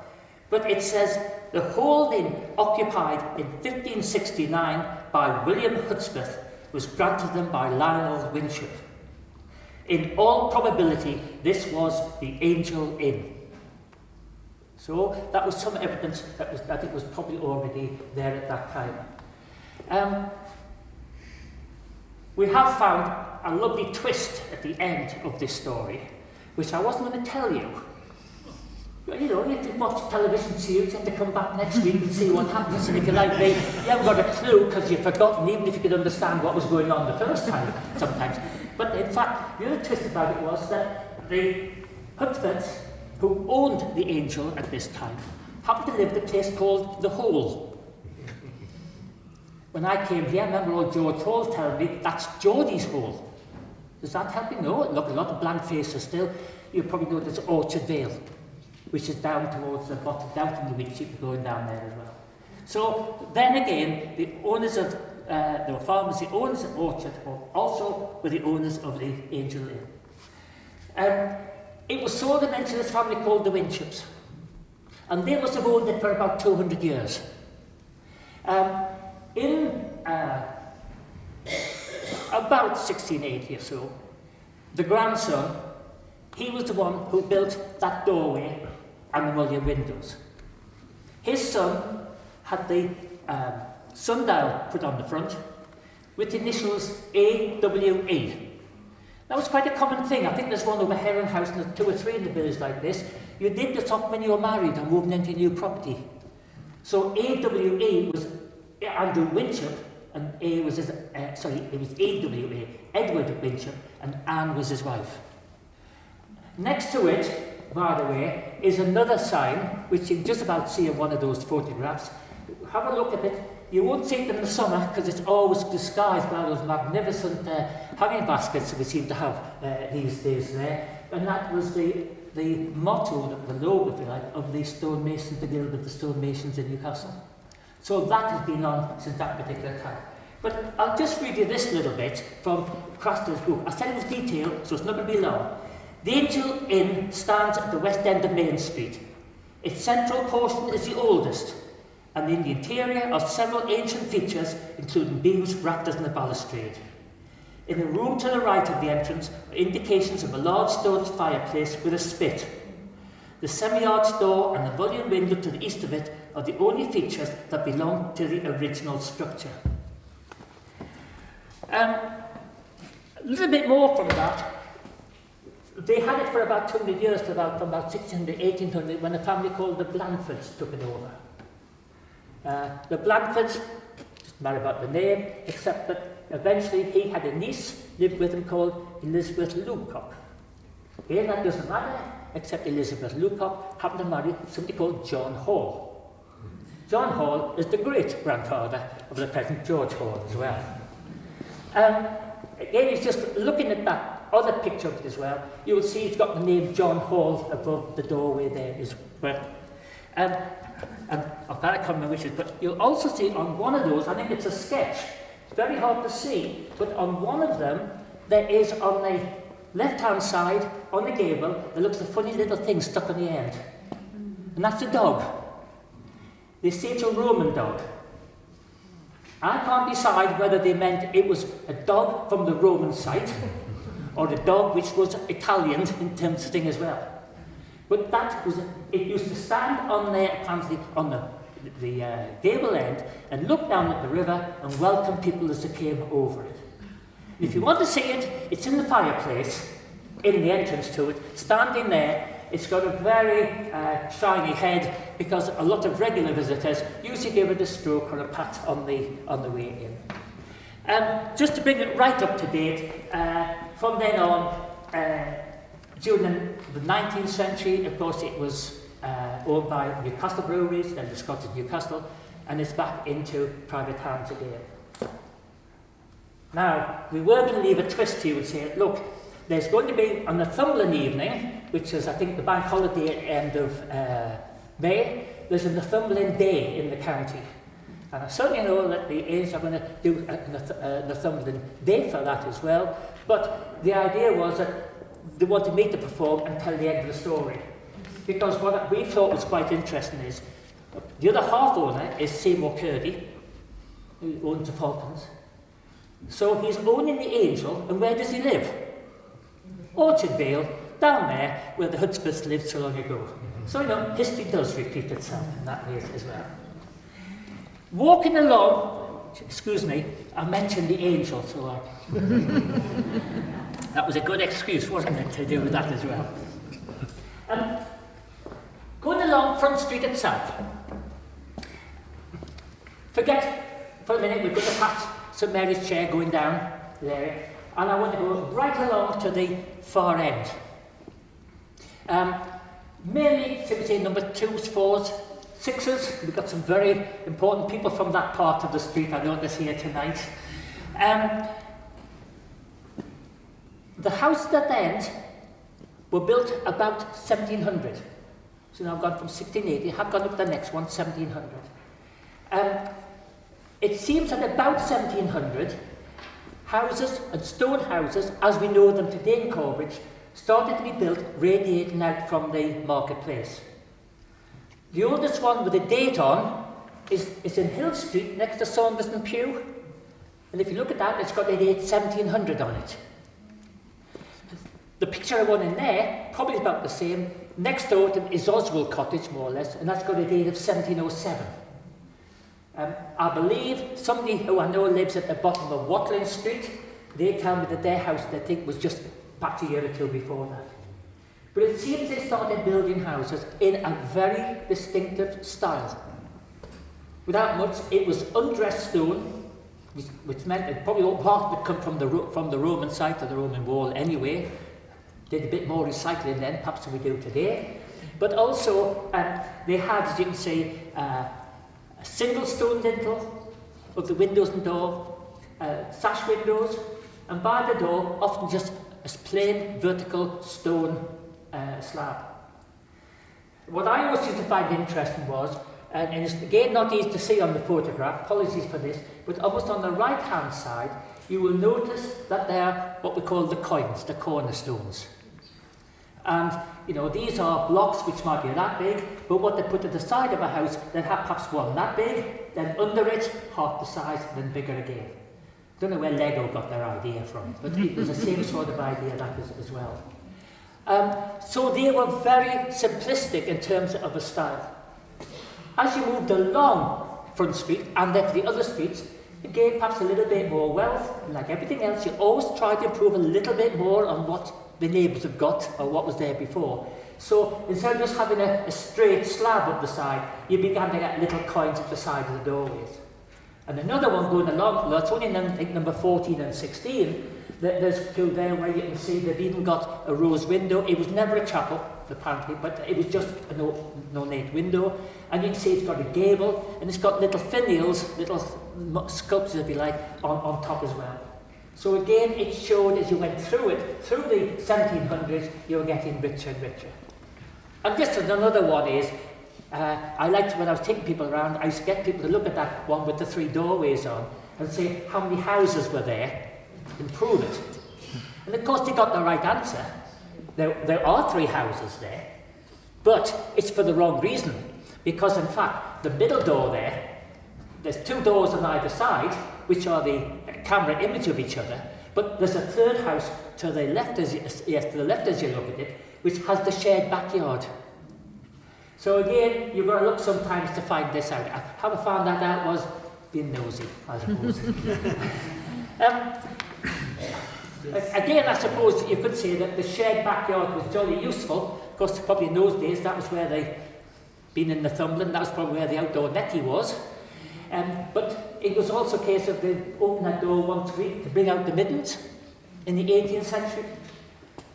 But it says the holding occupied in 1569 by William Hudspeth was granted them by Lionel Winship. In all probability, this was the Angel Inn. So that was some evidence that I think was probably already there at that time. We have found a lovely twist at the end of this story, which I wasn't going to tell you. You know, if you watch television series, you have to come back next week and see what happens. And if you're like me, you haven't got a clue because you've forgotten, even if you could understand what was going on the first time, sometimes. But in fact, the other twist about it was that the Hudspeths, who owned the Angel at this time, happened to live at a place called The Hole. When I came here, I remember old George Hall telling me, that's Geordie's Hole. Does that help you? No, look, a lot of blank faces still. You probably know there's Orchard Vale, which is down towards the bottom, down from the Winship, going down there as well. So then again, the owners of, there were farmers, the owners of Orchard also were the owners of the Angel Inn. It was sold then to this family called the Winships, and they must have owned it for about 200 years. In about 1680 or so, the grandson, he was the one who built that doorway and the mullioned windows. His son had the sundial put on the front with the initials AWE. That was quite a common thing. I think there's one over Heron House and there's 2 or 3 in the village like this. You did this often when you were married and moving into new property. So AWE was Andrew Winship, and it was AWE, Edward Winship, and Anne was his wife. Next to it, by the way, is another sign, which you can just about see in one of those photographs. Have a look at it. You won't see it in the summer because it's always disguised by those magnificent hanging baskets that we seem to have these days there. And that was the motto, the logo, if you like, of the stonemasons, the Guild of the Stonemasons in Newcastle. So that has been on since that particular time. But I'll just read you this little bit from Craster's book. I'll tell you the detail, so it's not going to be long. The Angel Inn stands at the west end of Main Street. Its central portion is the oldest, and in the interior are several ancient features, including beams, rafters and a balustrade. In the room to the right of the entrance are indications of a large stone fireplace with a spit. The semi-arched door and the mullioned window to the east of it are the only features that belong to the original structure. A little bit more from that. They had it for about 200 years, from about 1600 to 1800, when a family called the Blandfords took it over. The Blandfords, doesn't matter about the name, except that eventually he had a niece, lived with him, called Elizabeth Lucock. Again, that doesn't matter, except Elizabeth Lucock happened to marry somebody called John Hall. John Hall is the great-grandfather of the present George Hall as well. Again, he's just looking at that other picture of it as well. You will see he's got the name John Hall above the doorway there as well. And of that I can't remember which it is, but you'll also see on one of those, I think it's a sketch, it's very hard to see, but on one of them, there is on the left-hand side, on the gable, there looks a funny little thing stuck on the end. And that's a dog. They say it's a Roman dog. I can't decide whether they meant it was a dog from the Roman site or a dog which was Italian in terms of thing as well. But that was, it used to stand on there, apparently on the gable end and look down at the river and welcome people as they came over it. And if you want to see it, it's in the fireplace, in the entrance to it, standing there. It's got a very shiny head because a lot of regular visitors usually give it a stroke or a pat on the way in. Just to bring it right up to date, from then on, during the 19th century, of course, it was owned by Newcastle Breweries, then the Scottish Newcastle, and it's back into private hands again. Now, we were going to leave a twist here and say, look, there's going to be on the Northumberland evening, which is, I think, the bank holiday at the end of May, there's a Northumberland Day in the county. And I certainly know that the Age are going to do a Northumberland Day for that as well. But the idea was that they wanted me to perform and tell the end of the story. Because what we thought was quite interesting is, the other half owner is Seymour Kirby, who owns the Falcons. So he's owning the Angel, and where does he live? Orchard Vale, down there where the Hudspeths lived so long ago. So, history does repeat itself in that way as well. Walking along, excuse me, I mentioned the Angel, so that was a good excuse, wasn't it, to do with that as well. Going along Front Street itself, forget for a minute, we're going to pass St Mary's Chair going down there, and I want to go right along to the far end. Mainly, shall we say, number 2s, 4s, 6s. We've got some very important people from that part of the street I notice here tonight. The houses at the end were built about 1700. So now I've gone from 1680, have gone up to the next one, 1700. It seems that about 1700, houses and stone houses, as we know them today in Corbridge, started to be built radiating out from the marketplace. The oldest one with a date on is in Hill Street next to Saunders and Pugh. And if you look at that, it's got a date 1700 on it. The picture I want in there, probably about the same. Next door to it is Oswald Cottage, more or less, and that's got a date of 1707. I believe somebody who I know lives at the bottom of Watling Street, they tell me that their house, they think, was just perhaps a year or two before that. But it seems they started building houses in a very distinctive style. Without much, it was undressed stone, which meant that probably part would come from the Roman site or the Roman wall anyway. Did a bit more recycling then, perhaps than we do today. But also, they had, as you can see, a single stone lintel of the windows and door, sash windows, and by the door, often just a plain vertical stone slab. What I always used to find interesting was, and it's again not easy to see on the photograph, apologies for this, but almost on the right hand side, you will notice that they are what we call the coins, the cornerstones. And, these are blocks which might be that big, but what they put at the side of a house, they'd have perhaps one that big, then under it, half the size, then bigger again. Don't know where Lego got their idea from, but it was the same sort of idea that as well. So they were very simplistic in terms of a style. As you moved along Front Street, and then to the other streets, it gave perhaps a little bit more wealth, and like everything else, you always try to improve a little bit more on what the neighbours have got, or what was there before. So instead of just having a straight slab up the side, you began to get little coins at the side of the doorways. And another one going along, well, it's only number 14 and 16, there's two there where you can see they've even got a rose window. It was never a chapel, apparently, but it was just an ornate window. And you can see it's got a gable, and it's got little finials, little sculptures, if you like, on top as well. So again, it showed as you went through it, through the 1700s, you were getting richer and richer. And just another one is, I liked when I was taking people around, I used to get people to look at that one with the 3 doorways on and say how many houses were there, and prove it. And of course they got the right answer. There are 3 houses there, but it's for the wrong reason. Because in fact, the middle door there's 2 doors on either side, which are the camera image of each other, but there's a 3rd house to the left as you look at it, which has the shared backyard. So again, you've got to look sometimes to find this out. How I found that out was being nosy, I suppose. Again, I suppose you could say that the shared backyard was jolly useful. Of course, probably in those days, that was where being in Northumberland, that was probably where the outdoor netty was. But it was also a case of they opened that door once a week to bring out the middens in the 18th century,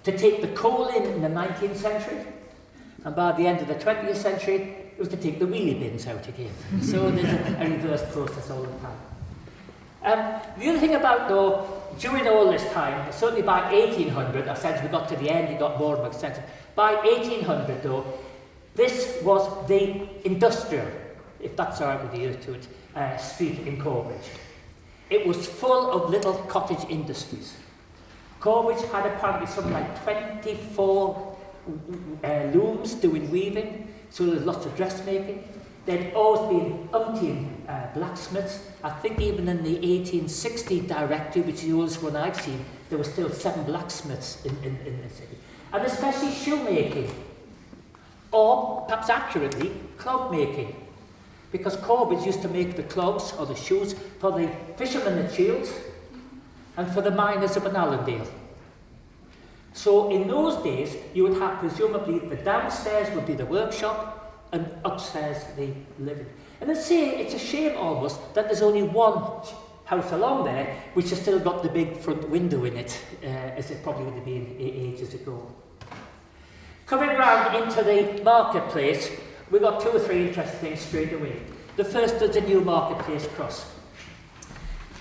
to take the coal in the 19th century, and by the end of the 20th century, it was to take the wheelie bins out again. So there's a reverse process all the time. The other thing about, though, during all this time, certainly by 1800, I said as we got to the end, it got more and more extensive. By 1800, though, this was the industrial, if that's all right with you, to it. street in Corbridge. It was full of little cottage industries. Corbridge had apparently something like 24 looms doing weaving, so there was lots of dressmaking. There'd always been umpteen blacksmiths. I think even in the 1860 directory, which is the oldest one I've seen, there were still 7 blacksmiths in the city. And especially shoemaking, or perhaps accurately, clog making. Because Corbridge used to make the clogs or the shoes for the fishermen at Shields and for the miners up in Allendale. So in those days, you would have presumably the downstairs would be the workshop and upstairs the living. And I'd say it's a shame almost that there's only one house along there which has still got the big front window in it, as it probably would have been ages ago. Coming round into the marketplace, we got 2 or 3 interesting things straight away. The first is the new marketplace cross.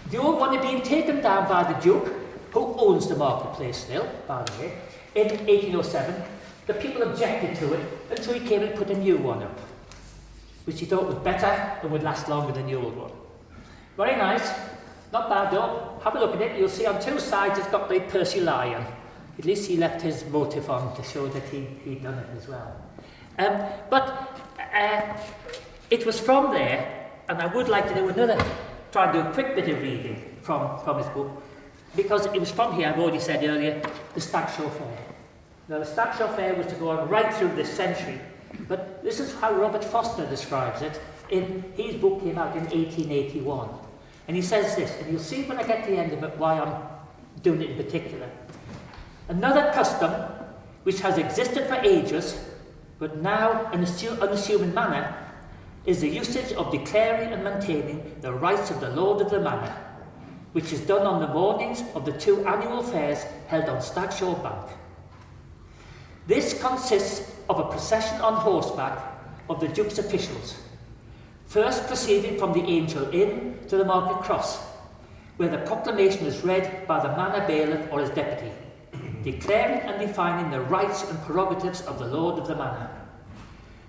The old one had been taken down by the Duke, who owns the marketplace still, by the way, in 1807. The people objected to it, and so he came and put a new one up, which he thought was better and would last longer than the old one. Very nice, not bad though. Have a look at it, you'll see on 2 sides it's got the Percy Lion. At least he left his motif on to show that he'd done it as well. It was from there, and I would like to do try and do a quick bit of reading from his book, because it was from here, I've already said earlier, the Stagshaw Fair. Now, the Stagshaw Fair was to go on right through this century, but this is how Robert Foster describes it. His book came out in 1881, and he says this, and you'll see when I get to the end of it why I'm doing it in particular. Another custom which has existed for ages, but now in an unassuming manner, is the usage of declaring and maintaining the rights of the Lord of the Manor, which is done on the mornings of the 2 annual fairs held on Stagshaw Bank. This consists of a procession on horseback of the Duke's officials, first proceeding from the Angel Inn to the Market Cross, where the proclamation is read by the manor bailiff or his deputy, declaring and defining the rights and prerogatives of the Lord of the Manor.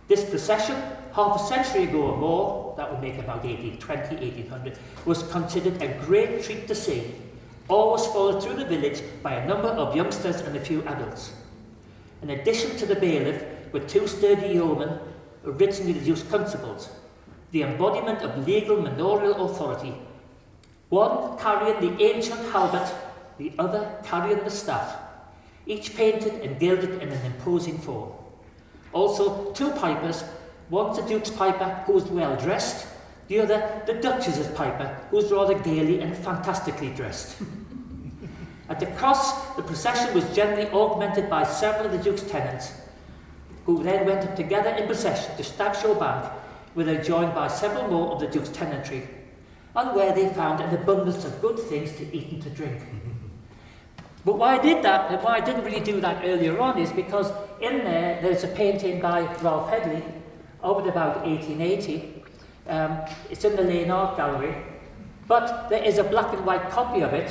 This procession, half a century ago or more, that would make about 1820, 1800, was considered a great treat to see, always followed through the village by a number of youngsters and a few adults. In addition to the bailiff were 2 sturdy yeomen, originally the Duke's constables, the embodiment of legal manorial authority, one carrying the ancient halbert, the other carrying the staff, each painted and gilded in an imposing form. Also, 2 pipers, one the Duke's piper, who was well dressed, the other the Duchess's piper, who was rather gaily and fantastically dressed. At the cross, the procession was generally augmented by several of the Duke's tenants, who then went up together in procession to Stagshaw Bank, where they were joined by several more of the Duke's tenantry, and where they found an abundance of good things to eat and to drink. But why I did that, and why I didn't really do that earlier on, is because in there's a painting by Ralph Headley of it about 1880. It's in the Lane Art Gallery, but there is a black and white copy of it,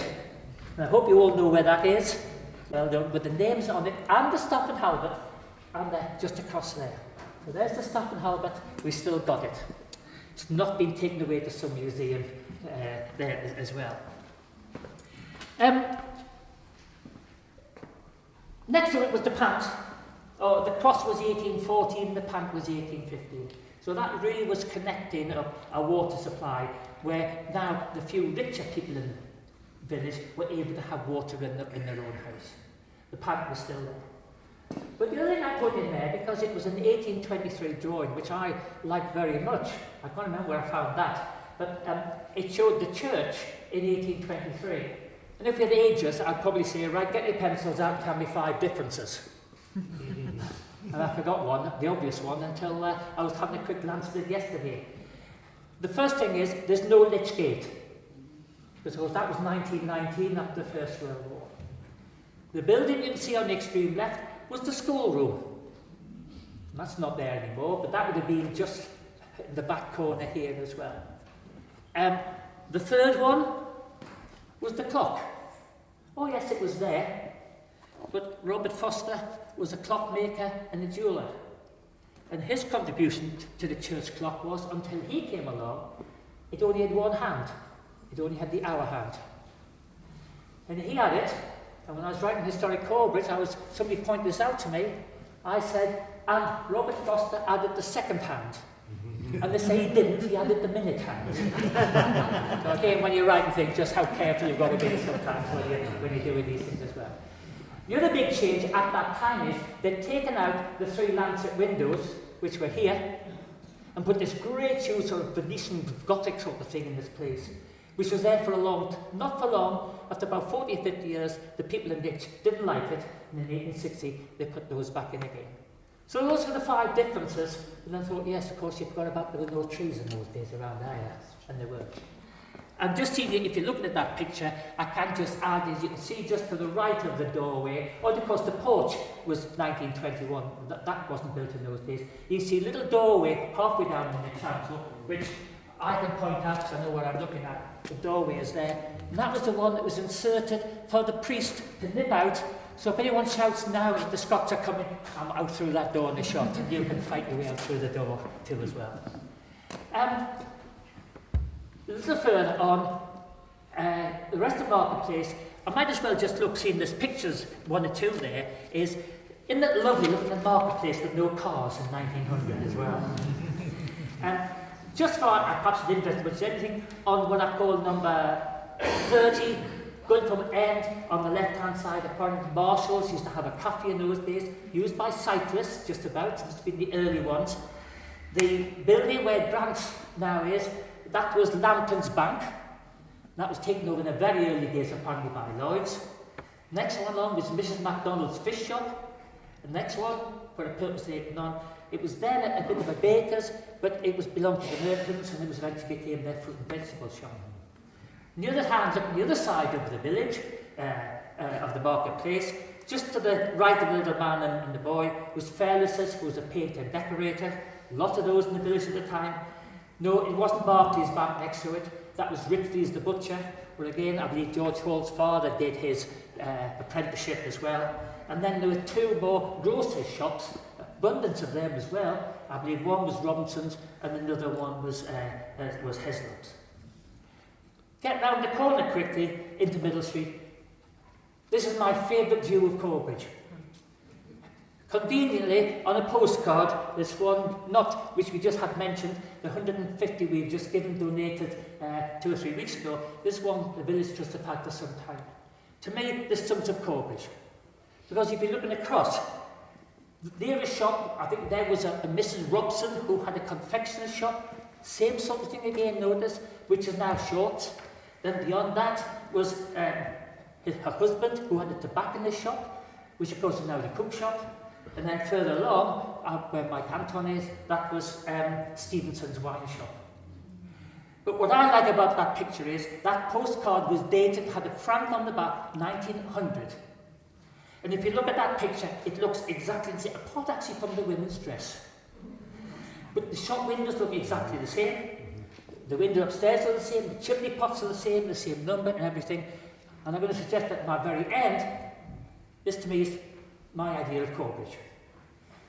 and I hope you all know where that is. Well done, with the names on it, and the staff and halbert, and just across there. So there's the staff and halbert, we still got it. It's not been taken away to some museum there as well. Next to it was the pant. The cross was 1814, the pant was 1815. So that really was connecting up a water supply, where now the few richer people in the village were able to have water in their own house. The pant was still there. But the other thing I put in there, because it was an 1823 drawing, which I like very much, I can't remember where I found that, but it showed the church in 1823. And if you're ages, I'd probably say, right, get your pencils out and tell me 5 differences. And I forgot one, the obvious one, until I was having a quick glance at it yesterday. The first thing is, there's no Lich Gate, because that was 1919, after the First World War. The building you can see on the extreme left was the schoolroom. That's not there anymore, but that would have been just in the back corner here as well. The third one was the clock. Oh yes, it was there, but Robert Foster was a clockmaker and a jeweller. And his contribution to the church clock was, until he came along, it only had one hand. It only had the hour hand. And he had it, and when I was writing Historic Corbridge, somebody pointed this out to me. I said, and Robert Foster added the second hand. And they say he didn't, he added the minute hand. So again, when you're writing things, just how careful you've got to be sometimes when you're doing these things as well. The other big change at that time is they'd taken out the 3 lancet windows, which were here, and put this great huge sort of Venetian Gothic sort of thing in this place, which was there for not for long. After about 40 or 50 years, the people in Ditch didn't like it, and in 1860 they put those back in again. So those were the 5 differences, and I thought, yes, of course, you forgot about there were no trees in those days around there, and there were. And just see, if you're looking at that picture, I can just add, as you can see just to the right of the doorway, or of course the porch was 1921, that wasn't built in those days. You see a little doorway halfway down in the chancel, which I can point out because I know what I'm looking at. The doorway is there, and that was the one that was inserted for the priest to nip out. So if anyone shouts now that the Scots are coming, I'm out through that door in the shot, and you can fight your way out through the door too as well. A little further on, the rest of Marketplace, I might as well just look, seeing there's pictures, 1 or 2 there, is, isn't that lovely looking at Marketplace with no cars in 1900 as well? Just for, perhaps it didn't interest much anything, on what I call number 30, going from end on the left-hand side, apparently Marshall's used to have a cafe in those days, used by cyclists, just about, must have been the early ones. The building where Grant's now is, that was Lambton's Bank. That was taken over in the very early days, apparently by Lloyd's. Next one along was Mrs. MacDonald's Fish Shop. The next one, for a purpose later on, it was then a bit of a baker's, but it was belonged to the merchants, and it was eventually became their fruit and vegetable shop. On the other hand, look on the other side of the village, of the marketplace, just to the right of the little man and the boy, was Fairless's, who was a painter and decorator. A lot of those in the village at the time. No, it wasn't Barclay's Bank next to it. That was Ripley's the butcher, where again, I believe George Hall's father did his apprenticeship as well. And then there were 2 more grocer's shops, abundance of them as well. I believe one was Robinson's and another one was Heslop's. Get round the corner quickly into Middle Street. This is my favourite view of Corbridge. Conveniently, on a postcard, this one, not which we just had mentioned, the 150 we've just donated 2 or 3 weeks ago, this one the village trust have had for some time. To me, this sums up Corbridge. Because if you're looking across, the nearest shop, I think there was a Mrs. Robson who had a confectioner's shop, same sort of thing again, notice, which is now Shorts. Then beyond that was her husband, who had a tobacconist shop, which of course is now the cook shop. And then further along, where my canton is, that was Stevenson's wine shop. But what I like about that picture is that postcard was dated, had a frank on the back, 1900. And if you look at that picture, it looks exactly the same, apart actually from the women's dress. But the shop windows look exactly the same. The window upstairs are the same, the chimney pots are the same number and everything. And I'm going to suggest that at my very end, this to me is my idea of Corbridge.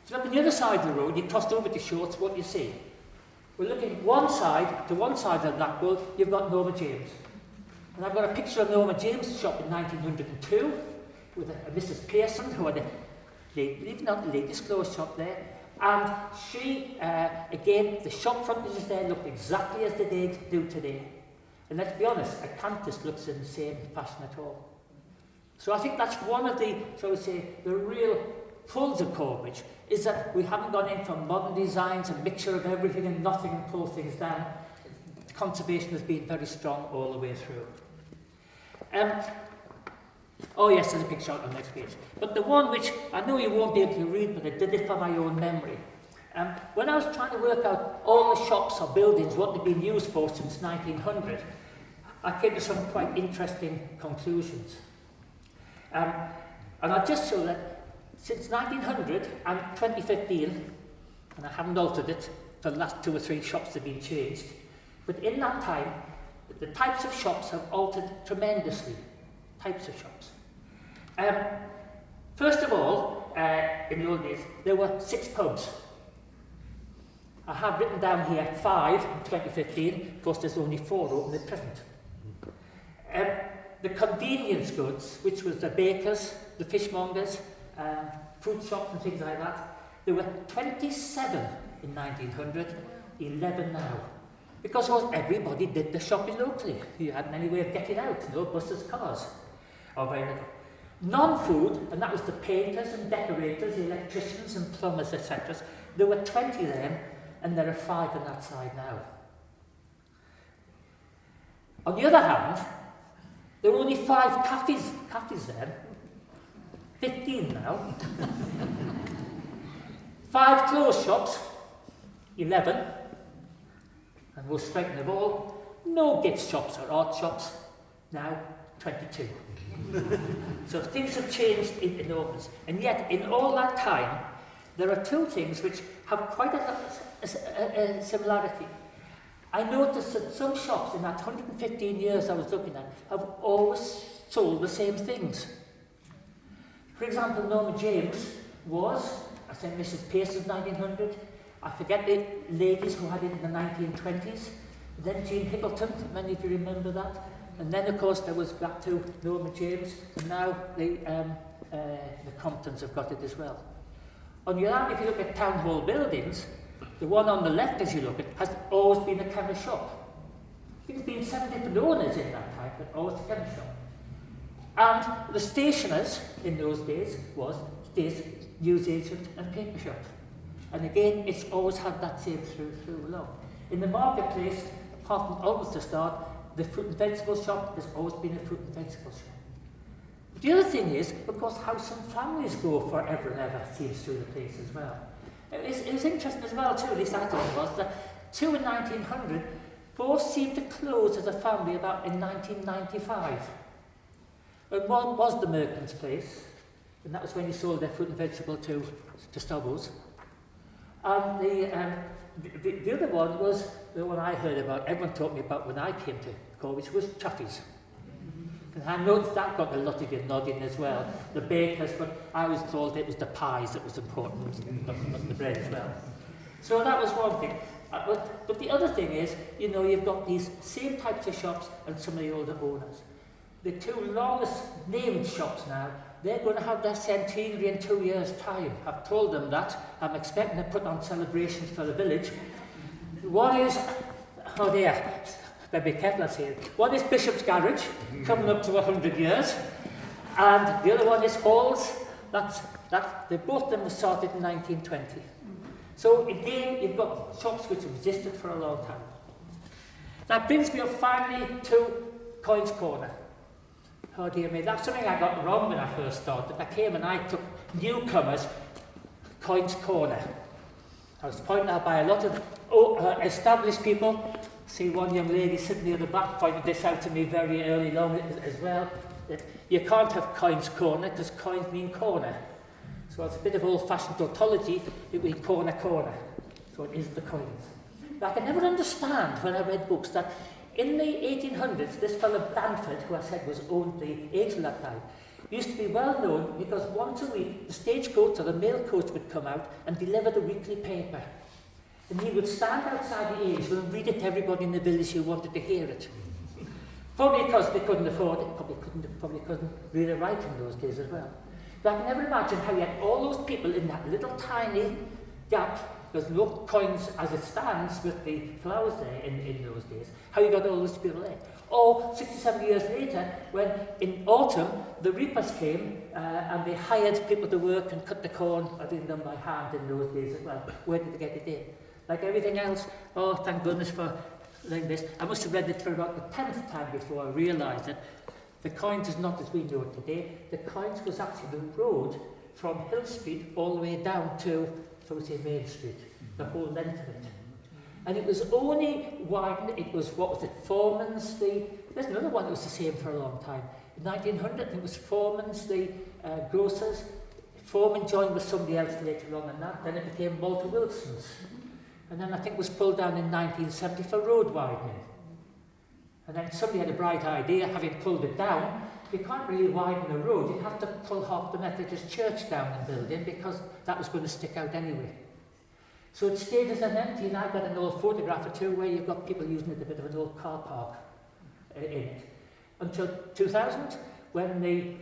So look on the other side of the road, you crossed over to Shorts, what do you see? We're looking to one side of Blackpool, you've got Norma James. And I've got a picture of Norma James' shop in 1902 with a Mrs. Pearson, who had even not the latest clothes shop there. And she, again, the shop frontages there looked exactly as they do today. And let's be honest, a cantus looks in the same fashion at all. So I think that's one of the, shall we say, the real pulls of Corbridge, is that we haven't gone in for modern designs, a mixture of everything and nothing and pull things down. Conservation has been very strong all the way through. Oh yes, there's a picture on the next page. But the one which I know you won't be able to read, but I did it for my own memory. When I was trying to work out all the shops or buildings, what they've been used for since 1900, I came to some quite interesting conclusions. And I'll just show that since 1900 and 2015, and I haven't altered it, for the last 2 or 3 shops have been changed, but in that time, the types of shops have altered tremendously. Types of shops. First of all, in the old days, there were 6 pubs. I have written down here 5 in 2015, of course there's only 4 open at present. The convenience goods, which was the bakers, the fishmongers, food shops and things like that, there were 27 in 1900, 11 now. Because everybody did the shopping locally. You hadn't any way of getting out, no buses, cars, or very little. Non-food, and that was the painters and decorators, the electricians and plumbers, etc. There were 20 then, and there are 5 on that side now. On the other hand, there were only 5 cafes then, 15 now. 5 clothes shops, 11. And most striking of all, no gift shops or art shops, now 22. So things have changed in enormous. And yet, in all that time, there are 2 things which have quite a similarity. I noticed that some shops in that 115 years I was looking at have always sold the same things. For example, Norma James was, I said Mrs. Pearce's 1900, I forget the ladies who had it in the 1920s, then Jean Hickleton, many of you remember that, and then of course there was back to Norma James, and now the Comptons have got it as well. On the other hand, if you look at town hall buildings, the one on the left as you look at has always been a chemist shop. I think there's been 7 different owners in that time, but always a chemist shop. And the stationers in those days was this newsagent and paper shop. And again, it's always had that same through along. In the marketplace, apart from almost the start, the fruit and vegetable shop, there's always been a fruit and vegetable shop. But the other thing is, of course, how some families go forever and ever seems through the place as well. It was interesting as well too, at least I thought it was, that 2 in 1900 both seemed to close as a family about in 1995. And one was the Merchant's Place, and that was when you sold their fruit and vegetable to Stobbles. And the other one was the one I heard about, everyone told me about when I came to Corbridge, was Chaffee's. And I noticed that got a lot of you nodding as well, the bakers, but I was told it was the pies that was important, not the bread as well. So that was one thing. But the other thing is, you know, you've got these same types of shops and some of the older owners. The 2 longest named shops now, they're going to have their centenary in 2 years' time. I've told them that. I'm expecting to put on celebrations for the village. One is, oh dear, better be careful I say it. One is Bishop's Garage, coming up to 100 years. And the other one is Hall's. They both of them were started in 1920. So again, you've got shops which have existed for a long time. That brings me up finally to Coins Corner. Oh dear me, that's something I got wrong when I first started. I came and I took newcomers, Coins Corner. I was pointed out by a lot of established people. See one young lady sitting near the back pointed this out to me very early on as well. That you can't have Coins Corner because coins mean corner. So it's a bit of old-fashioned tautology, it means corner. So it is the coins. But I could never understand when I read books that in the 1800s, this fellow Bamford, who I said was owned the Angel that time, used to be well known because once a week the stagecoach or the mail coach would come out and deliver the weekly paper. And he would stand outside the Angel and read it to everybody in the village who wanted to hear it. Probably because they couldn't afford it, probably couldn't read or write in those days as well. But I can never imagine how you had all those people in that little tiny gap. There's no coins as it stands with the flowers there in those days. How you got all those people there? Or 67 years later, when in autumn the reapers came and they hired people to work and cut the corn, I think done by hand in those days as well. Where did they get it in? Like everything else, oh thank goodness for learning this. I must have read it for about the 10th time before I realised that the coins is not as we know it today. The coins was actually the road from Hill Street all the way down to, so we say Main Street, the whole length of it. And it was only widened, it was, what was it, Foreman's, there's another one that was the same for a long time. In 1900, I think it was Foreman's, the grocers. Foreman joined with somebody else later on than that, then it became Walter Wilson's. And then I think it was pulled down in 1970 for road widening. And then somebody had a bright idea, having pulled it down, you can't really widen the road, you'd have to pull half the Methodist church down and build in because that was going to stick out anyway. So it stayed as an empty, and I've got an old photograph or two where you've got people using it a bit of an old car park in it. Until 2000, when the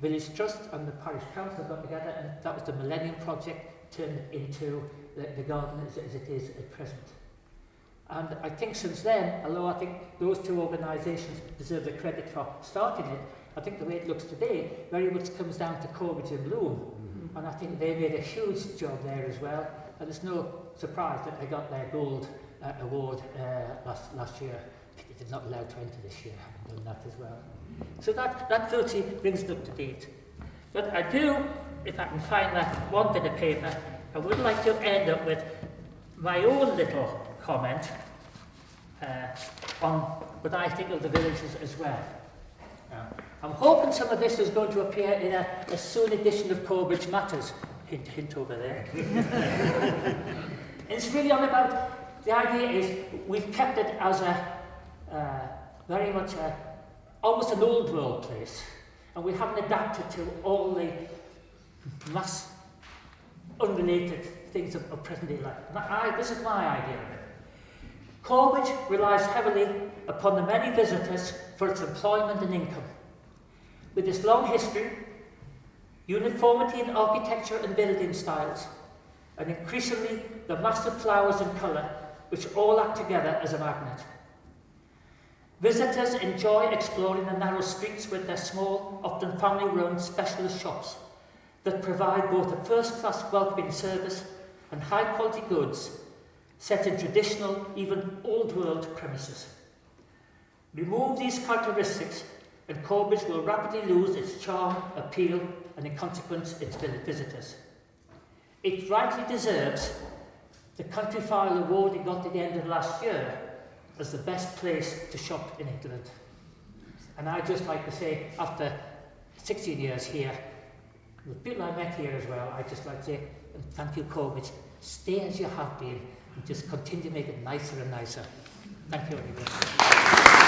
Village Trust and the Parish Council got together, and that was the Millennium Project, turned it into the garden as it is at present. And I think since then, although I think those two organisations deserve the credit for starting it, I think the way it looks today very much comes down to Corbridge and Bloom. Mm-hmm. And I think they made a huge job there as well. And it's no surprise that they got their gold award last year. I think they're not allowed to enter this year, having done that as well. So that virtually brings it up to date. But I do, if I can find that one bit of paper, I would like to end up with my own little comment on what I think of the villages as well. I'm hoping some of this is going to appear in a soon edition of Corbridge Matters. Hint, hint over there. And it's really all about, the idea is we've kept it as a very much almost an old world place, and we haven't adapted to all the mass unrelated things of present day life. This is my idea of it. Corbridge relies heavily upon the many visitors for its employment and income. With its long history, uniformity in architecture and building styles, and increasingly the massive flowers and colour which all act together as a magnet. Visitors enjoy exploring the narrow streets with their small, often family-run specialist shops that provide both a first-class welcoming service and high-quality goods set in traditional, even old-world premises. Remove these characteristics and Corbridge will rapidly lose its charm, appeal, and in consequence, its visitors. It rightly deserves the Country File Award it got at the end of last year as the best place to shop in England. And I'd just like to say, after 16 years here, the people I met here as well, I'd just like to say, and thank you, Corbridge, stay as you have been, and just continue to make it nicer and nicer. Thank you, everybody.